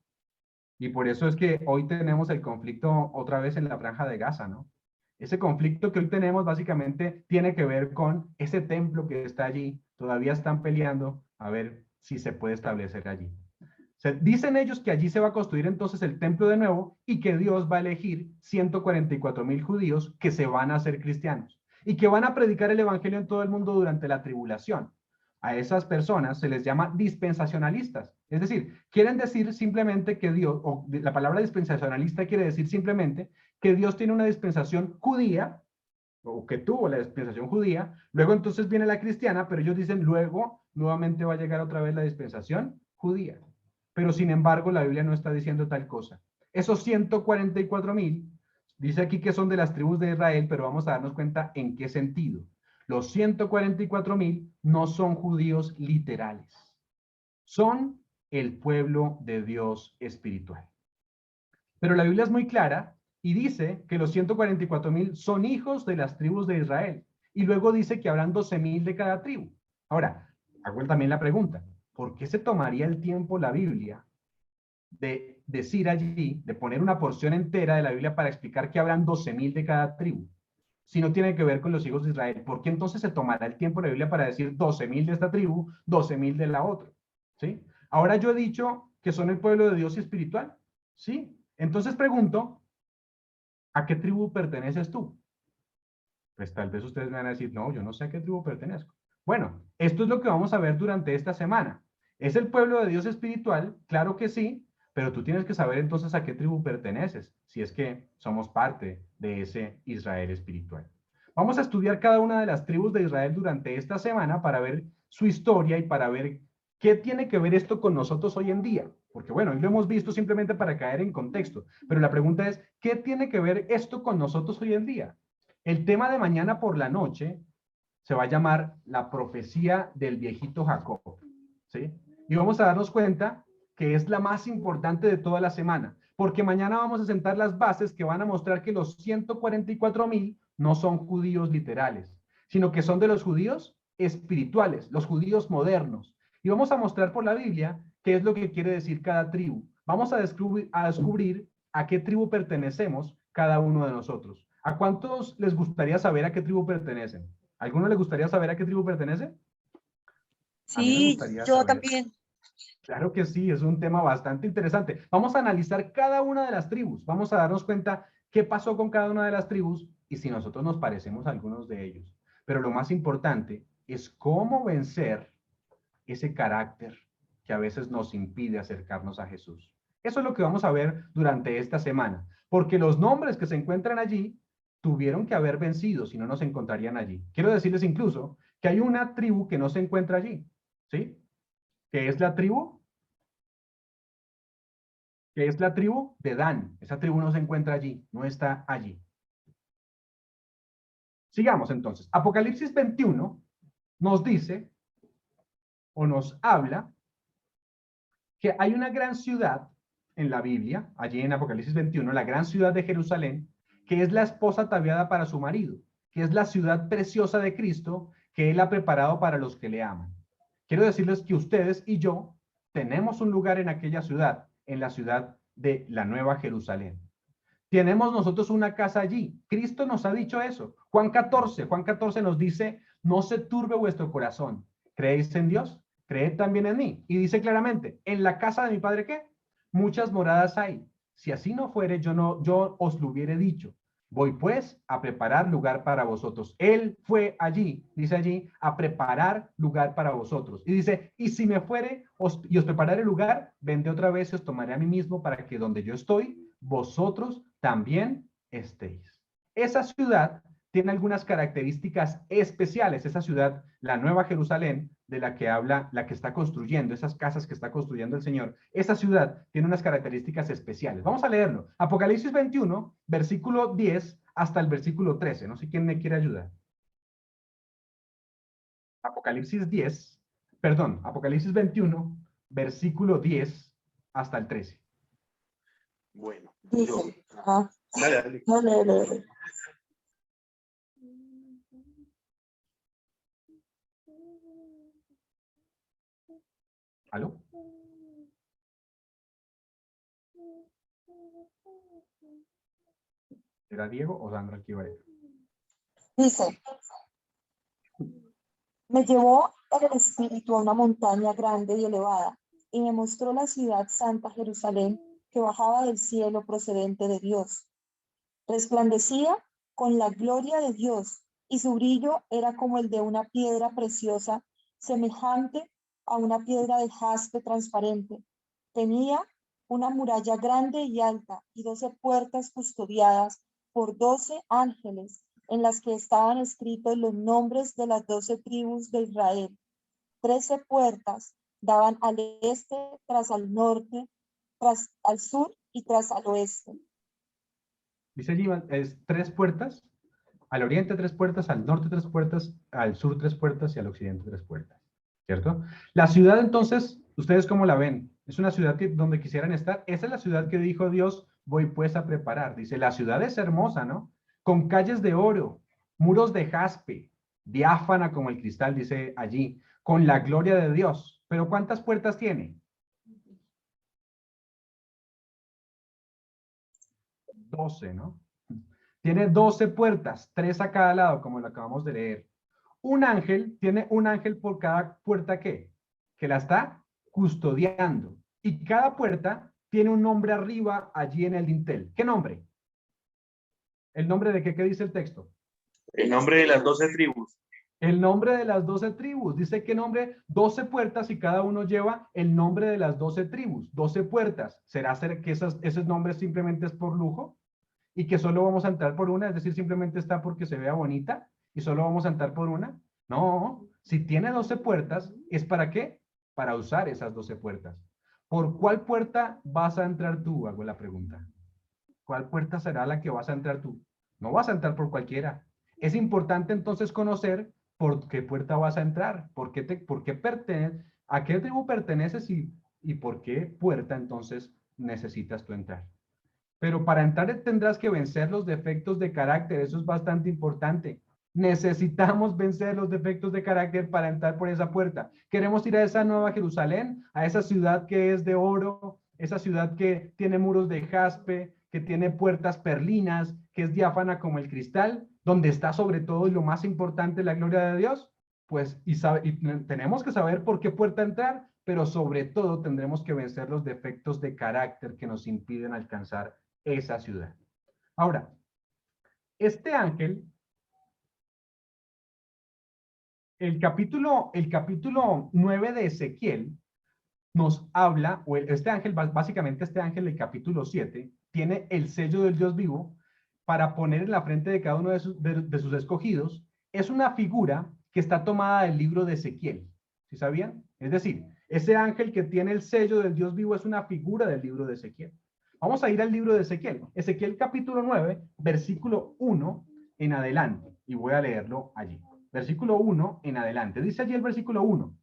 Y por eso es que hoy tenemos el conflicto otra vez en la Franja de Gaza, ¿no? Ese conflicto que hoy tenemos básicamente tiene que ver con ese templo que está allí. Todavía están peleando a ver si se puede establecer allí. Dicen ellos que allí se va a construir entonces el templo de nuevo y que Dios va a elegir 144,000 judíos que se van a hacer cristianos y que van a predicar el evangelio en todo el mundo durante la tribulación. A esas personas se les llama dispensacionalistas. Es decir, quieren decir simplemente que Dios, o la palabra dispensacionalista quiere decir simplemente que Dios tiene una dispensación judía, o que tuvo la dispensación judía, luego entonces viene la cristiana, pero ellos dicen luego nuevamente va a llegar otra vez la dispensación judía. Pero sin embargo la Biblia no está diciendo tal cosa. Esos 144,000, dice aquí que son de las tribus de Israel, pero vamos a darnos cuenta en qué sentido. Los 144,000 no son judíos literales. Son el pueblo de Dios espiritual. Pero la Biblia es muy clara y dice que los 144,000 son hijos de las tribus de Israel. Y luego dice que habrán 12,000 de cada tribu. Ahora, hago también la pregunta, ¿por qué se tomaría el tiempo la Biblia de decir allí, de poner una porción entera de la Biblia para explicar que habrán 12,000 de cada tribu? Si no tiene que ver con los hijos de Israel, ¿por qué entonces se tomará el tiempo de la Biblia para decir 12,000 de esta tribu, 12,000 de la otra? ¿Sí? Ahora yo he dicho que son el pueblo de Dios espiritual. ¿Sí? Entonces pregunto, ¿a qué tribu perteneces tú? Pues tal vez ustedes me van a decir, no, yo no sé a qué tribu pertenezco. Bueno, esto es lo que vamos a ver durante esta semana. ¿Es el pueblo de Dios espiritual? Claro que sí, pero tú tienes que saber entonces a qué tribu perteneces, si es que somos parte de ese Israel espiritual. Vamos a estudiar cada una de las tribus de Israel durante esta semana para ver su historia y para ver qué tiene que ver esto con nosotros hoy en día. Porque bueno, hoy lo hemos visto simplemente para caer en contexto, pero la pregunta es, ¿qué tiene que ver esto con nosotros hoy en día? El tema de mañana por la noche se va a llamar la profecía del viejito Jacob, ¿sí? Y vamos a darnos cuenta que es la más importante de toda la semana, porque mañana vamos a sentar las bases que van a mostrar que los 144,000 no son judíos literales, sino que son de los judíos espirituales, los judíos modernos. Y vamos a mostrar por la Biblia qué es lo que quiere decir cada tribu. Vamos a descubrir a qué tribu pertenecemos cada uno de nosotros. ¿A cuántos les gustaría saber a qué tribu pertenecen? ¿A alguno le gustaría saber a qué tribu pertenece? Sí, yo también. Claro que sí, es un tema bastante interesante. Vamos a analizar cada una de las tribus. Vamos a darnos cuenta qué pasó con cada una de las tribus y si nosotros nos parecemos a algunos de ellos. Pero lo más importante es cómo vencer ese carácter que a veces nos impide acercarnos a Jesús. Eso es lo que vamos a ver durante esta semana, porque los nombres que se encuentran allí tuvieron que haber vencido, si no nos encontrarían allí. Quiero decirles incluso que hay una tribu que no se encuentra allí, ¿sí? Que es la tribu de Dan. Esa tribu no se encuentra allí, no está allí. Sigamos entonces. Apocalipsis 21 nos dice o nos habla que hay una gran ciudad en la Biblia, allí en Apocalipsis 21, la gran ciudad de Jerusalén, que es la esposa ataviada para su marido, que es la ciudad preciosa de Cristo que Él ha preparado para los que le aman. Quiero decirles que ustedes y yo tenemos un lugar en aquella ciudad, en la ciudad de la Nueva Jerusalén. Tenemos nosotros una casa allí. Cristo nos ha dicho eso. Juan 14 nos dice, no se turbe vuestro corazón. ¿Creéis en Dios? Creed también en mí. Y dice claramente, en la casa de mi Padre, ¿qué? Muchas moradas hay. Si así no fuere, yo os lo hubiera dicho. Voy pues a preparar lugar para vosotros. Él fue allí, dice allí, a preparar lugar para vosotros. Y dice, y si me fuere y os prepararé lugar, vendré otra vez y os tomaré a mí mismo para que donde yo estoy, vosotros también estéis. Esa ciudad tiene algunas características especiales. Esa ciudad, la Nueva Jerusalén, de la que habla, la que está construyendo, esas casas que está construyendo el Señor, esa ciudad tiene unas características especiales. Vamos a leerlo. Apocalipsis 21, versículo 10 hasta el versículo 13. No sé quién me quiere ayudar. Apocalipsis 10, perdón, Apocalipsis 21, versículo 10 hasta el 13. Bueno, Dice, dale, dale. no, no. ¿Aló? ¿Era Diego o Sandra que iba a leer? Dice, me llevó el espíritu a una montaña grande y elevada, y me mostró la ciudad santa Jerusalén, que bajaba del cielo procedente de Dios. Resplandecía con la gloria de Dios, y su brillo era como el de una piedra preciosa, semejante a una piedra de jaspe transparente. Tenía una muralla grande y alta, y 12 puertas custodiadas por 12 ángeles, en las que estaban escritos los nombres de las 12 tribus de Israel. 13 puertas daban al este, tras al norte, tras al sur y tras al oeste. Dice allí, es 3 puertas, al oriente 3 puertas, al norte 3 puertas, al sur 3 puertas y al occidente 3 puertas, ¿cierto? La ciudad entonces, ¿ustedes cómo la ven? ¿Es una ciudad donde quisieran estar? Esa es la ciudad que dijo Dios, voy pues a preparar. Dice, la ciudad es hermosa, ¿no? Con calles de oro, muros de jaspe, diáfana como el cristal, dice allí, con la gloria de Dios. ¿Pero cuántas puertas tiene? 12, ¿no? Tiene 12 puertas, 3 a cada lado, como lo acabamos de leer. Tiene un ángel por cada puerta que la está custodiando. Y cada puerta tiene un nombre arriba allí en el dintel. ¿Qué nombre? ¿El nombre de qué dice el texto? El nombre de las 12 tribus. El nombre de las 12 tribus. Dice que nombre, 12 puertas y cada uno lleva el nombre de las 12 tribus. 12 puertas. ¿Será que esos nombres simplemente es por lujo? Y que solo vamos a entrar por una, es decir, simplemente está porque se vea bonita y solo vamos a entrar por una. No, si tiene 12 puertas, ¿es para qué? Para usar esas 12 puertas. ¿Por cuál puerta vas a entrar tú? Hago la pregunta. ¿Cuál puerta será la que vas a entrar tú? No vas a entrar por cualquiera. Es importante entonces conocer por qué puerta vas a entrar, a qué tribu perteneces y por qué puerta entonces necesitas tú entrar. Pero para entrar tendrás que vencer los defectos de carácter, eso es bastante importante. Necesitamos vencer los defectos de carácter para entrar por esa puerta. Queremos ir a esa Nueva Jerusalén, a esa ciudad que es de oro, esa ciudad que tiene muros de jaspe, que tiene puertas perlinas, que es diáfana como el cristal, donde está sobre todo y lo más importante la gloria de Dios. Pues, y tenemos que saber por qué puerta entrar, pero sobre todo tendremos que vencer los defectos de carácter que nos impiden alcanzar esa ciudad. Ahora, este ángel, el capítulo 9 de Ezequiel nos habla, este ángel, básicamente este ángel del capítulo 7, tiene el sello del Dios vivo para poner en la frente de cada uno de sus escogidos. Es una figura que está tomada del libro de Ezequiel, ¿sí sabían? Es decir, ese ángel que tiene el sello del Dios vivo es una figura del libro de Ezequiel. Vamos a ir al libro de Ezequiel. Ezequiel capítulo 9, versículo 1 en adelante. Y voy a leerlo allí. Versículo 1 en adelante. Dice allí el versículo 1.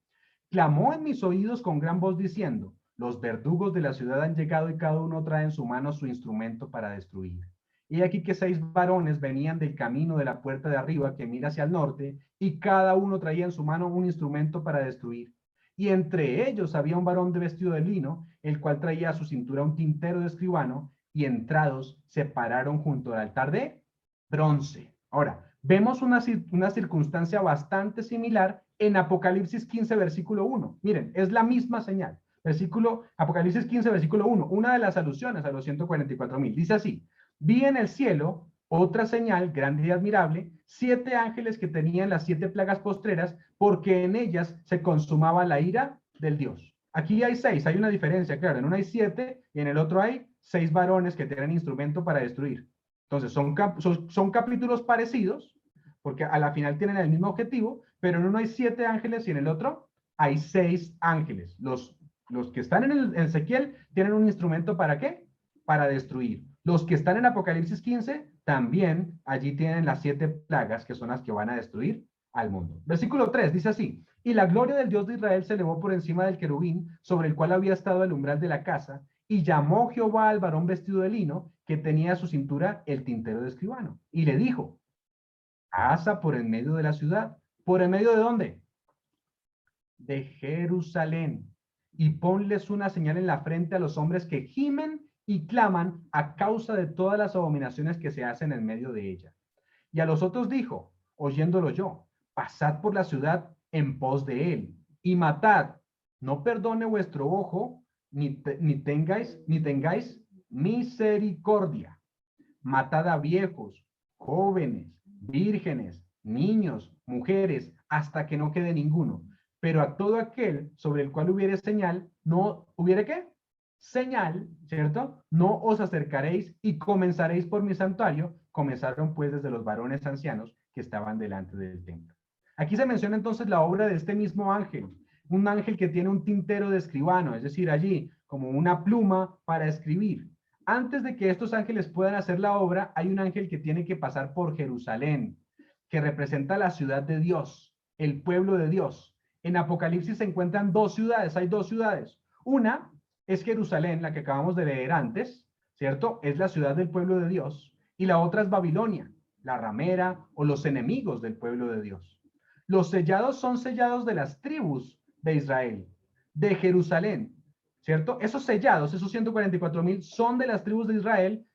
Clamó en mis oídos con gran voz diciendo, los verdugos de la ciudad han llegado y cada uno trae en su mano su instrumento para destruir. Y aquí que 6 varones venían del camino de la puerta de arriba que mira hacia el norte y cada uno traía en su mano un instrumento para destruir. Y entre ellos había un varón de vestido de lino, el cual traía a su cintura un tintero de escribano, y entrados se pararon junto al altar de bronce. Ahora, vemos una circunstancia bastante similar en Apocalipsis 15, versículo 1. Miren, es la misma señal. Apocalipsis 15, versículo 1, una de las alusiones a los 144,000. Dice así, vi en el cielo otra señal grande y admirable, 7 ángeles que tenían las 7 plagas postreras, porque en ellas se consumaba la ira del Dios. Aquí hay 6, hay una diferencia, claro, en uno hay 7 y en el otro hay 6 varones que tienen instrumento para destruir. Entonces, son capítulos parecidos, porque a la final tienen el mismo objetivo, pero en uno hay 7 ángeles y en el otro hay 6 ángeles. Los que están en Ezequiel tienen un instrumento ¿para qué? Para destruir. Los que están en Apocalipsis 15 también allí tienen las 7 plagas que son las que van a destruir al mundo. Versículo 3 dice así: y la gloria del Dios de Israel se elevó por encima del querubín sobre el cual había estado el umbral de la casa, y llamó Jehová al varón vestido de lino que tenía a su cintura el tintero de escribano, y le dijo: pasa por en medio de la ciudad. ¿Por en medio de dónde? De Jerusalén, y ponles una señal en la frente a los hombres que gimen y claman a causa de todas las abominaciones que se hacen en medio de ella. Y a los otros dijo, oyéndolo yo: pasad por la ciudad en pos de él, y matad, no perdone vuestro ojo, ni tengáis misericordia. Matad a viejos, jóvenes, vírgenes, niños, mujeres, hasta que no quede ninguno. Pero a todo aquel sobre el cual hubiere señal, no hubiere ¿qué? Señal, ¿cierto? No os acercaréis y comenzaréis por mi santuario. Comenzaron pues desde los varones ancianos que estaban delante del templo. Aquí se menciona entonces la obra de este mismo ángel, un ángel que tiene un tintero de escribano, es decir, allí como una pluma para escribir. Antes de que estos ángeles puedan hacer la obra, hay un ángel que tiene que pasar por Jerusalén, que representa la ciudad de Dios, el pueblo de Dios. En Apocalipsis se encuentran 2 ciudades, hay 2 ciudades. Una es Jerusalén, la que acabamos de leer antes, ¿cierto? Es la ciudad del pueblo de Dios. Y la otra es Babilonia, la ramera o los enemigos del pueblo de Dios. Los sellados son sellados de las tribus de Israel, de Jerusalén, ¿cierto? Esos sellados, esos 144,000 son de las tribus de Israel,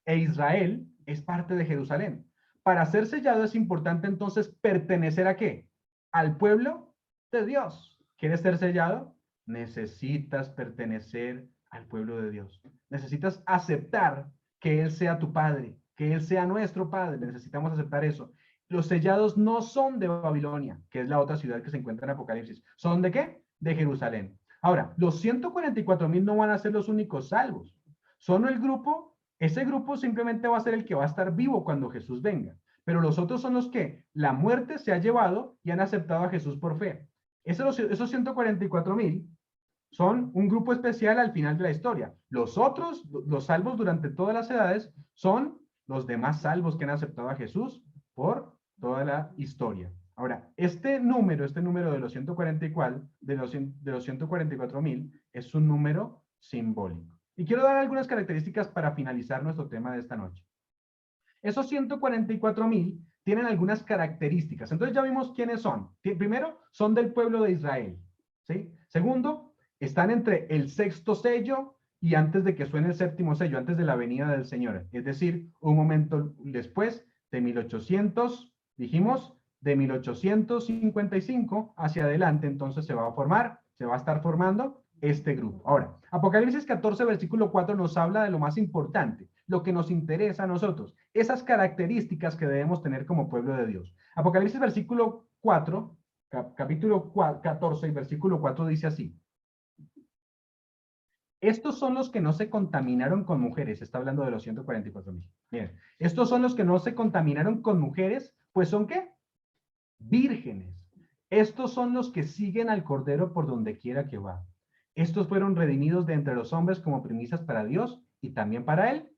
e Israel es parte de Jerusalén. Para ser sellado es importante entonces pertenecer ¿a qué? Al pueblo de Dios. ¿Quieres ser sellado? Necesitas pertenecer al pueblo de Dios. Necesitas aceptar que Él sea tu Padre, que Él sea nuestro Padre. Necesitamos aceptar eso. Los sellados no son de Babilonia, que es la otra ciudad que se encuentra en Apocalipsis. ¿Son de qué? De Jerusalén. Ahora, los 144,000 no van a ser los únicos salvos. Son el grupo, ese grupo simplemente va a ser el que va a estar vivo cuando Jesús venga. Pero los otros son los que la muerte se ha llevado y han aceptado a Jesús por fe. Esos 144,000 son un grupo especial al final de la historia. Los otros, los salvos durante todas las edades, son los demás salvos que han aceptado a Jesús por toda la historia. Ahora, este número de los 144,000 es un número simbólico. Y quiero dar algunas características para finalizar nuestro tema de esta noche. Esos 144,000 tienen algunas características. Entonces ya vimos quiénes son. Primero, son del pueblo de Israel, ¿sí? Segundo, están entre el 6º sello y antes de que suene el 7º sello, antes de la venida del Señor. Es decir, un momento después de 1800, dijimos, de 1855 hacia adelante, entonces se va a estar formando este grupo. Ahora, Apocalipsis 14, versículo 4 nos habla de lo más importante, lo que nos interesa a nosotros, esas características que debemos tener como pueblo de Dios. Apocalipsis versículo 4, capítulo 14 y versículo 4 dice así: estos son los que no se contaminaron con mujeres. Está hablando de los 144,000. Bien, estos son los que no se contaminaron con mujeres, pues ¿son qué? Vírgenes. Estos son los que siguen al Cordero por donde quiera que va. Estos fueron redimidos de entre los hombres como primicias para Dios y también para el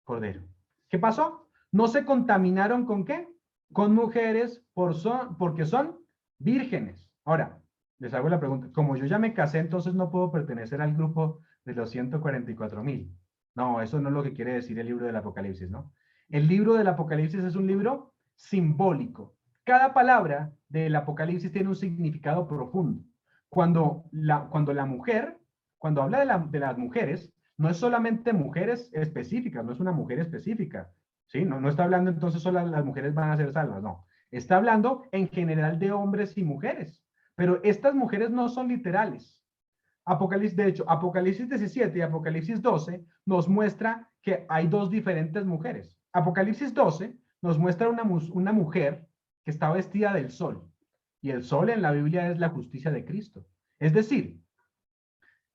Cordero. ¿Qué pasó? No se contaminaron ¿con qué? Con mujeres porque son vírgenes. Ahora, les hago la pregunta, como yo ya me casé, entonces no puedo pertenecer al grupo de los 144,000. No, eso no es lo que quiere decir el libro del Apocalipsis, ¿no? El libro del Apocalipsis es un libro simbólico. Cada palabra del Apocalipsis tiene un significado profundo. Cuando habla de las mujeres, no es solamente mujeres específicas, no es una mujer específica, ¿sí? No está hablando entonces solo las mujeres van a ser salvas, no. Está hablando en general de hombres y mujeres, pero estas mujeres no son literales. De hecho, Apocalipsis 17 y Apocalipsis 12 nos muestra que hay 2 diferentes mujeres. Apocalipsis 12 nos muestra una mujer que está vestida del sol. Y el sol en la Biblia es la justicia de Cristo. Es decir,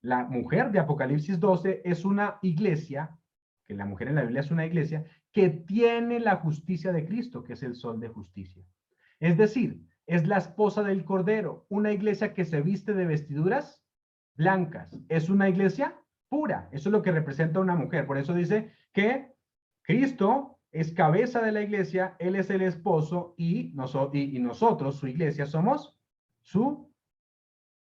la mujer de Apocalipsis 12 es una iglesia, que la mujer en la Biblia es una iglesia, que tiene la justicia de Cristo, que es el sol de justicia. Es decir, es la esposa del Cordero, una iglesia que se viste de vestiduras blancas. Es una iglesia pura. Eso es lo que representa una mujer. Por eso dice que Cristo es cabeza de la iglesia, Él es el esposo y nosotros, su iglesia, somos su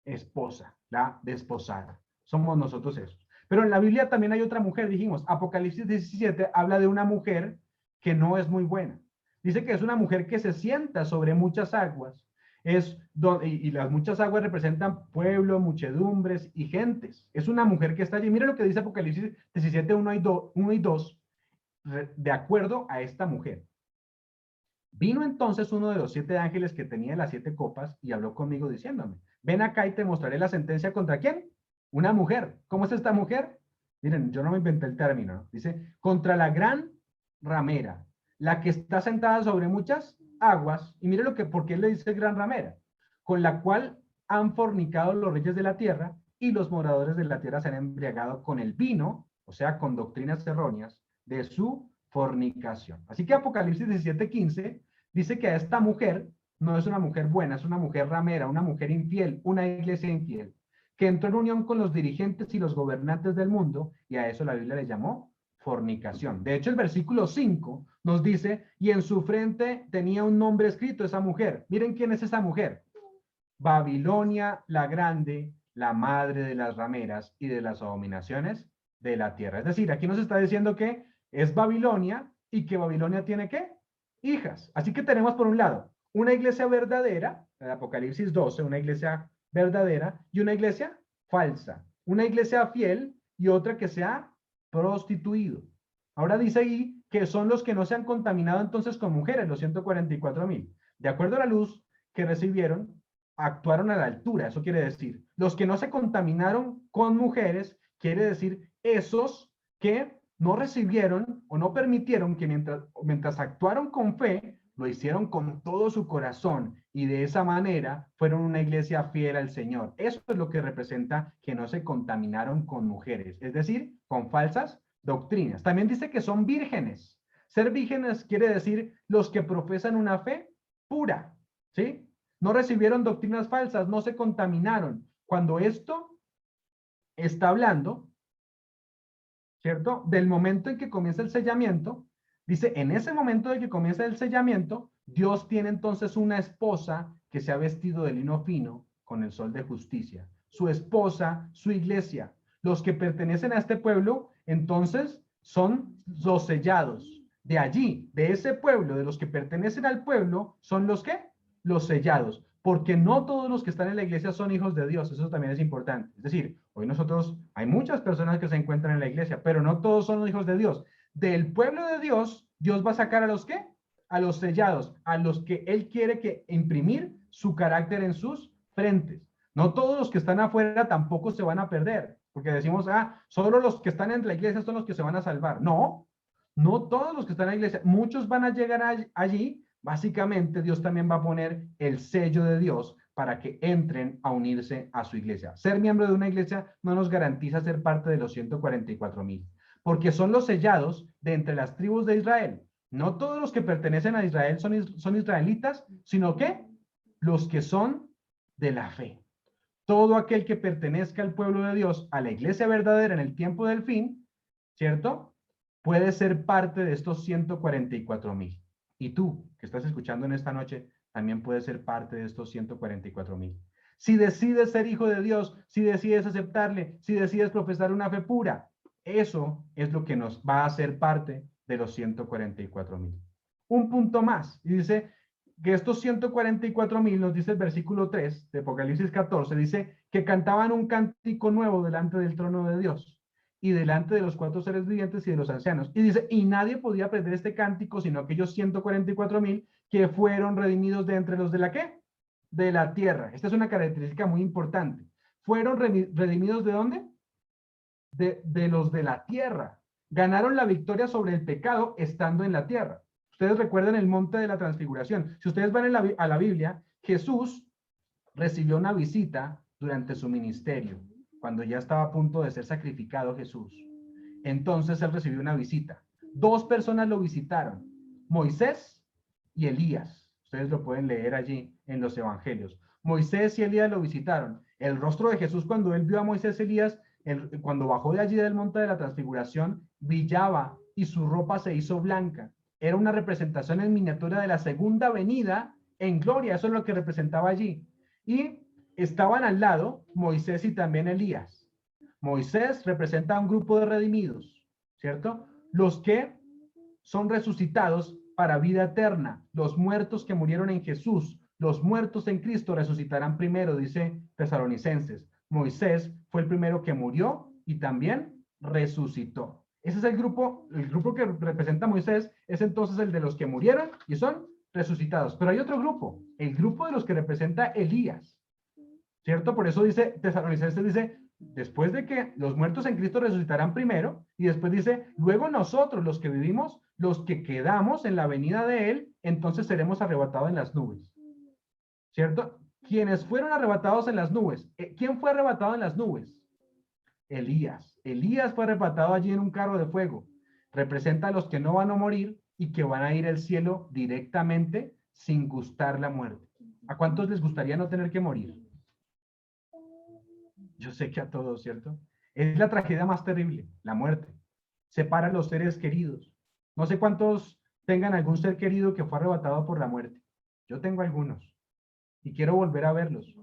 esposa, la desposada. Somos nosotros esos. Pero en la Biblia también hay otra mujer, dijimos, Apocalipsis 17 habla de una mujer que no es muy buena. Dice que es una mujer que se sienta sobre muchas aguas. Y las muchas aguas representan pueblo, muchedumbres y gentes. Es una mujer que está allí. Mira lo que dice Apocalipsis 17, 1 y 2, de acuerdo a esta mujer. Vino entonces uno de los 7 ángeles que tenía las 7 copas y habló conmigo diciéndome, ven acá y te mostraré la sentencia contra quién. Una mujer. ¿Cómo es esta mujer? Miren, yo no me inventé el término, ¿no? Dice, contra la gran ramera, la que está sentada sobre muchas aguas, y mire por qué le dice gran ramera, con la cual han fornicado los reyes de la tierra, y los moradores de la tierra se han embriagado con el vino, o sea, con doctrinas erróneas, de su fornicación. Así que Apocalipsis 17:15 dice que a esta mujer no es una mujer buena, es una mujer ramera, una mujer infiel, una iglesia infiel, que entró en unión con los dirigentes y los gobernantes del mundo, y a eso la Biblia le llamó fornicación. De hecho, el versículo 5 nos dice, y en su frente tenía un nombre escrito esa mujer. Miren quién es esa mujer. Babilonia la grande, la madre de las rameras y de las abominaciones de la tierra. Es decir, aquí nos está diciendo que es Babilonia y que Babilonia tiene ¿qué? Hijas. Así que tenemos por un lado una iglesia verdadera, en Apocalipsis 12, una iglesia verdadera y una iglesia falsa. Una iglesia fiel y otra que se ha prostituido. Ahora dice ahí que son los que no se han contaminado entonces con mujeres, los 144,000. De acuerdo a la luz que recibieron, actuaron a la altura. Eso quiere decir, los que no se contaminaron con mujeres, quiere decir esos que no recibieron o no permitieron que mientras actuaron con fe, lo hicieron con todo su corazón y de esa manera fueron una iglesia fiel al Señor. Eso es lo que representa que no se contaminaron con mujeres, es decir, con falsas doctrinas. También dice que son vírgenes. Ser vírgenes quiere decir los que profesan una fe pura, ¿sí? No recibieron doctrinas falsas, no se contaminaron. Cuando esto está hablando, ¿cierto? Del momento en que comienza el sellamiento, dice, en ese momento de que comienza el sellamiento, Dios tiene entonces una esposa que se ha vestido de lino fino con el sol de justicia. Su esposa, su iglesia. Los que pertenecen a este pueblo, entonces, son los sellados. De allí, de ese pueblo, de los que pertenecen al pueblo, son los ¿qué? Los sellados. Porque no todos los que están en la iglesia son hijos de Dios. Eso también es importante. Es decir, hoy nosotros, hay muchas personas que se encuentran en la iglesia, pero no todos son los hijos de Dios. Del pueblo de Dios, Dios va a sacar a los ¿qué? A los sellados, a los que Él quiere que imprimir su carácter en sus frentes. No todos los que están afuera tampoco se van a perder, porque decimos, solo los que están en la iglesia son los que se van a salvar. No, no todos los que están en la iglesia, muchos van a llegar allí. Básicamente, Dios también va a poner el sello de Dios para que entren a unirse a su iglesia. Ser miembro de una iglesia no nos garantiza ser parte de los 144,000, porque son los sellados de entre las tribus de Israel. No todos los que pertenecen a Israel son israelitas, sino que los que son de la fe. Todo aquel que pertenezca al pueblo de Dios, a la iglesia verdadera en el tiempo del fin, ¿cierto? Puede ser parte de estos 144,000. Y tú, que estás escuchando en esta noche, también puedes ser parte de estos 144,000. Si decides ser hijo de Dios, si decides aceptarle, si decides profesar una fe pura, eso es lo que nos va a hacer parte de los 144,000. Un punto más, y dice que estos 144,000, nos dice el versículo 3 de Apocalipsis 14, dice que cantaban un cántico nuevo delante del trono de Dios y delante de los 4 seres vivientes y de los ancianos. Y dice, y nadie podía aprender este cántico, sino aquellos 144,000 que fueron redimidos de entre los de la ¿qué? De la tierra. Esta es una característica muy importante. ¿Fueron redimidos de dónde? De los de la tierra. ganaron la victoria sobre el pecado estando en la tierra. Ustedes recuerdan el monte de la transfiguración. Si ustedes van a la Biblia, Jesús recibió una visita durante su ministerio, cuando ya estaba a punto de ser sacrificado Jesús. Entonces él recibió una visita. Dos personas lo visitaron, Moisés y Elías. Ustedes lo pueden leer allí en los evangelios. Moisés y Elías lo visitaron. El rostro de Jesús, cuando él vio a Moisés y Elías, cuando bajó de allí del monte de la transfiguración, brillaba y su ropa se hizo blanca. Era una representación en miniatura de la segunda venida en gloria. Eso es lo que representaba allí. Y estaban al lado Moisés y también Elías. Moisés representa a un grupo de redimidos, ¿cierto? Los que son resucitados para vida eterna. Los muertos que murieron en Jesús, los muertos en Cristo resucitarán primero, dice Tesalonicenses. Moisés fue el primero que murió y también resucitó. Ese es el grupo que representa a Moisés, es entonces el de los que murieron y son resucitados. Pero hay otro grupo, el grupo de los que representa Elías, ¿cierto? Por eso dice Tesalonicenses, dice, después de que los muertos en Cristo resucitarán primero, y después dice, luego nosotros los que vivimos, los que quedamos en la venida de él, entonces seremos arrebatados en las nubes, ¿cierto? Quienes fueron arrebatados en las nubes. ¿Quién fue arrebatado en las nubes? Elías. Elías fue arrebatado allí en un carro de fuego. Representa a los que no van a morir y que van a ir al cielo directamente sin gustar la muerte. ¿A cuántos les gustaría no tener que morir? Yo sé que a todos, ¿cierto? Es la tragedia más terrible, la muerte. Separa a los seres queridos. No sé cuántos tengan algún ser querido que fue arrebatado por la muerte. Yo tengo algunos y quiero volver a verlos.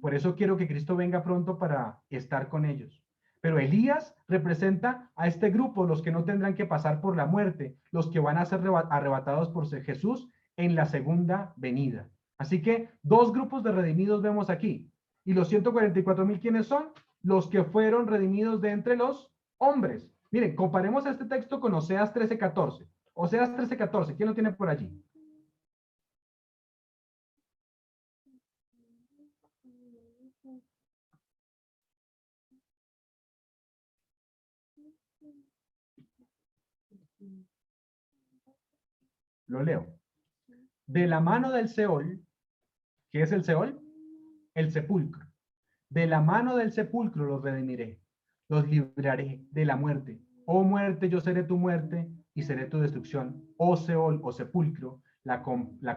Por eso quiero que Cristo venga pronto para estar con ellos. Pero Elías representa a este grupo, los que no tendrán que pasar por la muerte, los que van a ser arrebatados por Jesús en la segunda venida. Así que dos grupos de redimidos vemos aquí. Y los 144,000, ¿quiénes son? Los que fueron redimidos de entre los hombres. Miren, comparemos este texto con Oseas 13:14. Oseas 13:14, ¿quién lo tiene por allí? Lo leo. De la mano del Seol, ¿qué es el Seol? El sepulcro. De la mano del sepulcro los redimiré, los libraré de la muerte. Oh muerte, yo seré tu muerte y seré tu destrucción. Oh Seol, oh sepulcro, la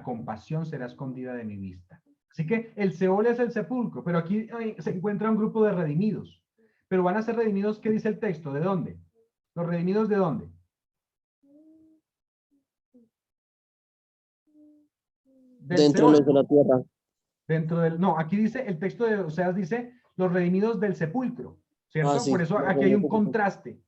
compasión será escondida de mi vista. Así que el Seol es el sepulcro, pero aquí se encuentra un grupo de redimidos. Pero van a ser redimidos, ¿qué dice el texto? ¿De dónde? ¿Los redimidos de dónde? Dentro de los de la tierra. No, aquí dice, el texto de Oseas dice, los redimidos del sepulcro, ¿cierto? Sí. Por eso aquí hay un contraste.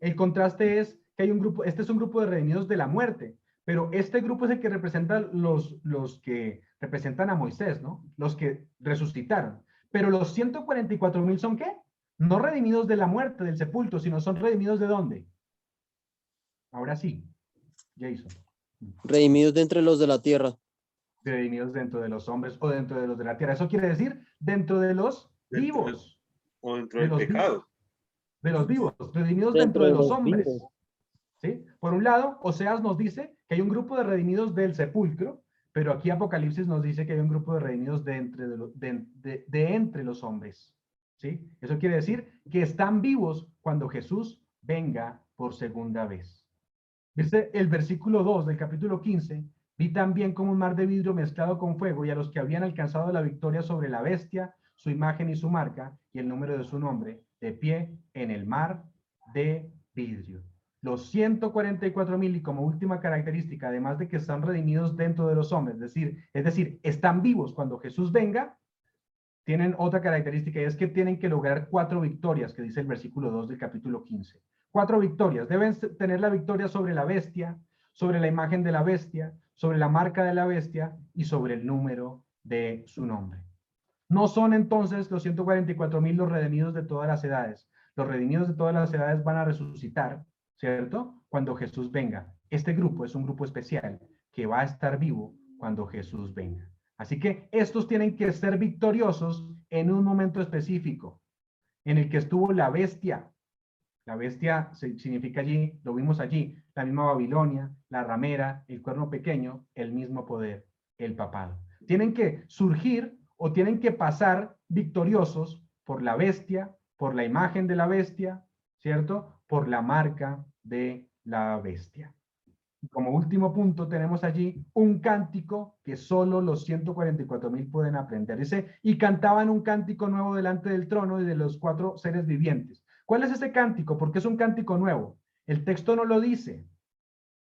El contraste es que hay un grupo, este es un grupo de redimidos de la muerte, pero este grupo es el que representa los que representan a Moisés, ¿no? Los que resucitaron. Pero los 144,000 ¿son qué? No redimidos de la muerte, del sepulcro, sino son redimidos ¿de dónde? Ahora sí, Jason. Redimidos de entre los de la tierra. Redimidos dentro de los hombres o dentro de los de la tierra. Eso quiere decir dentro de los vivos. O dentro del pecado. De los vivos, redimidos dentro de los hombres. vivos. ¿Sí? Por un lado, Oseas nos dice que hay un grupo de redimidos del sepulcro, pero aquí Apocalipsis nos dice que hay un grupo de redimidos de entre los hombres. ¿Sí? Eso quiere decir que están vivos cuando Jesús venga por segunda vez. Dice el versículo 2 del capítulo 15, vi también como un mar de vidrio mezclado con fuego, y a los que habían alcanzado la victoria sobre la bestia, su imagen y su marca, y el número de su nombre, de pie en el mar de vidrio. Los 144,000, y como última característica, además de que están redimidos dentro de los hombres, es decir, están vivos cuando Jesús venga, tienen otra característica, y es que tienen que lograr 4 victorias, que dice el versículo 2 del capítulo 15. 4 victorias. Deben tener la victoria sobre la bestia, sobre la imagen de la bestia, sobre la marca de la bestia y sobre el número de su nombre. No son entonces los 144,000 los redimidos de todas las edades. Los redimidos de todas las edades van a resucitar, ¿cierto? Cuando Jesús venga. Este grupo es un grupo especial que va a estar vivo cuando Jesús venga. Así que estos tienen que ser victoriosos en un momento específico, en el que estuvo la bestia La bestia significa allí, lo vimos allí, la misma Babilonia, la ramera, el cuerno pequeño, el mismo poder, el papado. Tienen que surgir o tienen que pasar victoriosos por la bestia, por la imagen de la bestia, ¿cierto? Por la marca de la bestia. Como último punto tenemos allí un cántico que solo los 144,000 pueden aprender. Dice, y cantaban un cántico nuevo delante del trono y de los 4 seres vivientes. ¿Cuál es ese cántico? Porque es un cántico nuevo. El texto no lo dice,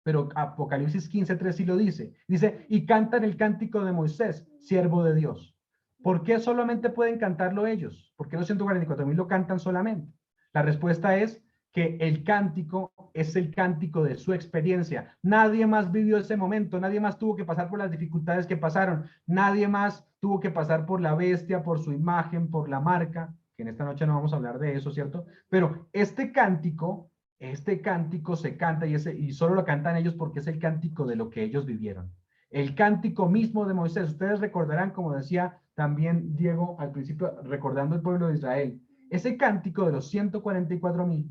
pero Apocalipsis 15:3 sí lo dice. Dice, y cantan el cántico de Moisés, siervo de Dios. ¿Por qué solamente pueden cantarlo ellos? ¿Por qué los 144,000 lo cantan solamente? La respuesta es que el cántico es el cántico de su experiencia. Nadie más vivió ese momento, nadie más tuvo que pasar por las dificultades que pasaron, nadie más tuvo que pasar por la bestia, por su imagen, por la marca, que en esta noche no vamos a hablar de eso, ¿cierto? Pero este cántico se canta y solo lo cantan ellos porque es el cántico de lo que ellos vivieron. El cántico mismo de Moisés. Ustedes recordarán, como decía también Diego al principio, recordando el pueblo de Israel, ese cántico de los 144,000,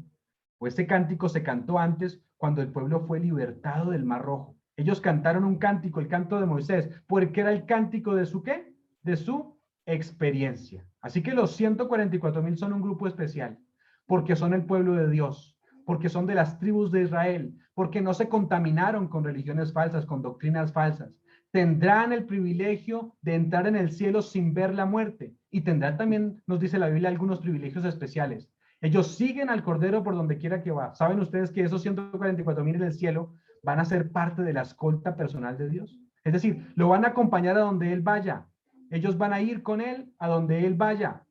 o ese cántico se cantó antes cuando el pueblo fue libertado del Mar Rojo. Ellos cantaron un cántico, el canto de Moisés, porque era el cántico de su ¿qué? De su experiencia. Así que los 144,000 son un grupo especial, porque son el pueblo de Dios, porque son de las tribus de Israel, porque no se contaminaron con religiones falsas, con doctrinas falsas. Tendrán el privilegio de entrar en el cielo sin ver la muerte, y tendrán también, nos dice la Biblia, algunos privilegios especiales. Ellos siguen al Cordero por donde quiera que va. ¿Saben ustedes que esos 144,000 en el cielo van a ser parte de la escolta personal de Dios? Es decir, lo van a acompañar a donde Él vaya. Ellos van a ir con Él a donde Él vaya.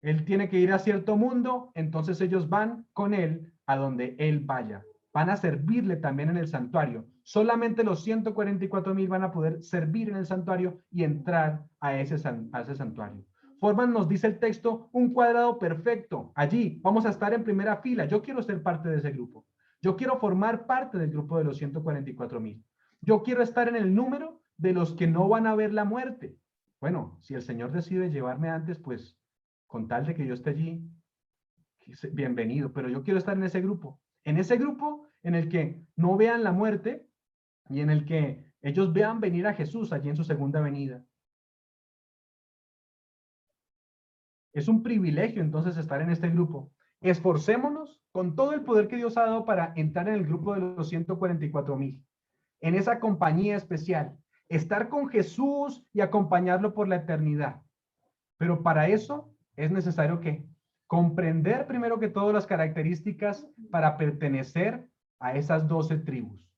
Él tiene que ir a cierto mundo, entonces ellos van con Él a donde Él vaya. Van a servirle también en el santuario. Solamente los 144,000 van a poder servir en el santuario y entrar a ese santuario. Forman, nos dice el texto, un cuadrado perfecto. Allí vamos a estar en primera fila. Yo quiero ser parte de ese grupo. Yo quiero formar parte del grupo de los 144,000. Yo quiero estar en el número de los que no van a ver la muerte. Bueno, si el Señor decide llevarme antes, pues con tal de que yo esté allí, bienvenido. Pero yo quiero estar en ese grupo en el que no vean la muerte y en el que ellos vean venir a Jesús allí en su segunda venida. Es un privilegio entonces estar en este grupo. Esforcémonos con todo el poder que Dios ha dado para entrar en el grupo de los 144,000, en esa compañía especial, estar con Jesús y acompañarlo por la eternidad. Pero para eso es necesario que comprender primero que todo las características para pertenecer a esas 12 tribus.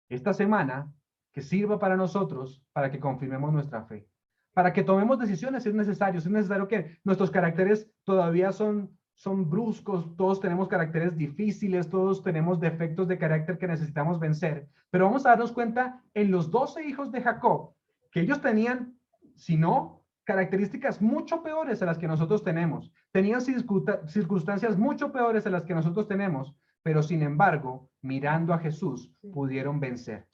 Esta semana que sirva para nosotros, para que confirmemos nuestra fe. Para que tomemos decisiones es necesario que nuestros caracteres todavía son bruscos, todos tenemos caracteres difíciles, todos tenemos defectos de carácter que necesitamos vencer, pero vamos a darnos cuenta en los 12 hijos de Jacob, que ellos tenían, si no, características mucho peores a las que nosotros tenemos, tenían circunstancias mucho peores a las que nosotros tenemos, pero sin embargo, mirando a Jesús, pudieron vencer.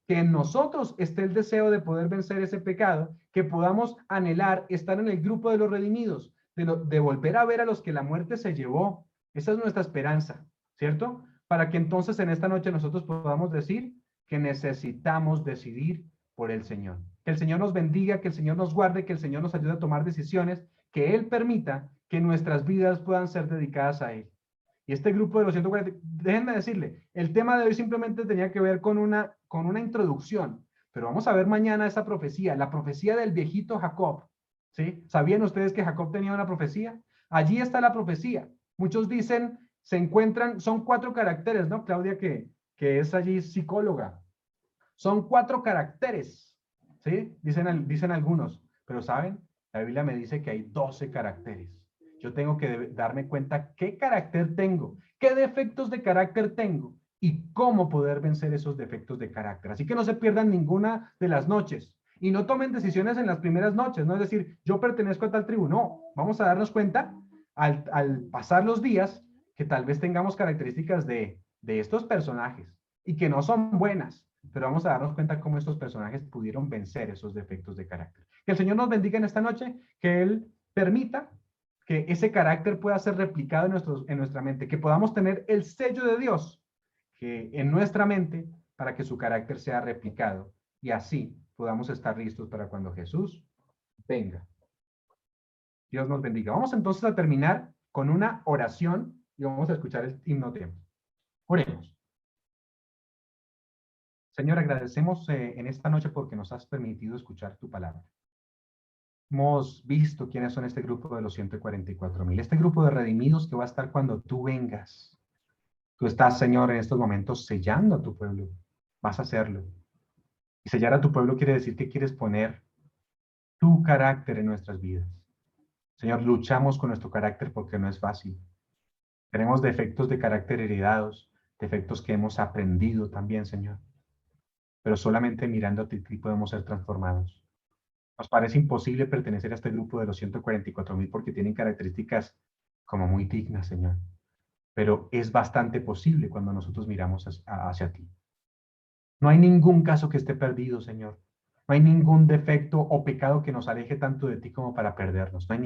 Que en nosotros esté el deseo de poder vencer ese pecado, que podamos anhelar estar en el grupo de los redimidos, de volver a ver a los que la muerte se llevó. Esa es nuestra esperanza, ¿cierto? Para que entonces en esta noche nosotros podamos decir que necesitamos decidir por el Señor. Que el Señor nos bendiga, que el Señor nos guarde, que el Señor nos ayude a tomar decisiones, que Él permita que nuestras vidas puedan ser dedicadas a Él. Y este grupo de los 140, déjenme decirle, el tema de hoy simplemente tenía que ver con una introducción, pero vamos a ver mañana esa profecía, la profecía del viejito Jacob, ¿sí? ¿Sabían ustedes que Jacob tenía una profecía? Allí está la profecía. Muchos dicen, son 4 caracteres, ¿no? Claudia, que es allí psicóloga. Son 4 caracteres, ¿sí? Dicen algunos, pero ¿saben? La Biblia me dice que hay 12 caracteres. Yo tengo que darme cuenta qué carácter tengo, qué defectos de carácter tengo y cómo poder vencer esos defectos de carácter. Así que no se pierdan ninguna de las noches y no tomen decisiones en las primeras noches, no es decir, yo pertenezco a tal tribu. No, vamos a darnos cuenta al pasar los días que tal vez tengamos características de estos personajes y que no son buenas, pero vamos a darnos cuenta cómo estos personajes pudieron vencer esos defectos de carácter. Que el Señor nos bendiga en esta noche, que Él permita que ese carácter pueda ser replicado en nuestra mente, que podamos tener el sello de Dios que en nuestra mente para que su carácter sea replicado y así podamos estar listos para cuando Jesús venga. Dios nos bendiga. Vamos entonces a terminar con una oración y vamos a escuchar el himno tiempo. Oremos. Señor, agradecemos en esta noche porque nos has permitido escuchar tu palabra. Hemos visto quiénes son este grupo de los 144,000, este grupo de redimidos que va a estar cuando tú vengas. Tú estás, Señor, en estos momentos sellando a tu pueblo. Vas a hacerlo. Y sellar a tu pueblo quiere decir que quieres poner tu carácter en nuestras vidas. Señor, luchamos con nuestro carácter porque no es fácil. Tenemos defectos de carácter heredados, defectos que hemos aprendido también, Señor. Pero solamente mirando a ti podemos ser transformados. Nos parece imposible pertenecer a este grupo de los 144,000 porque tienen características como muy dignas, Señor. Pero es bastante posible cuando nosotros miramos hacia ti. No hay ningún caso que esté perdido, Señor. No hay ningún defecto o pecado que nos aleje tanto de ti como para perdernos. No hay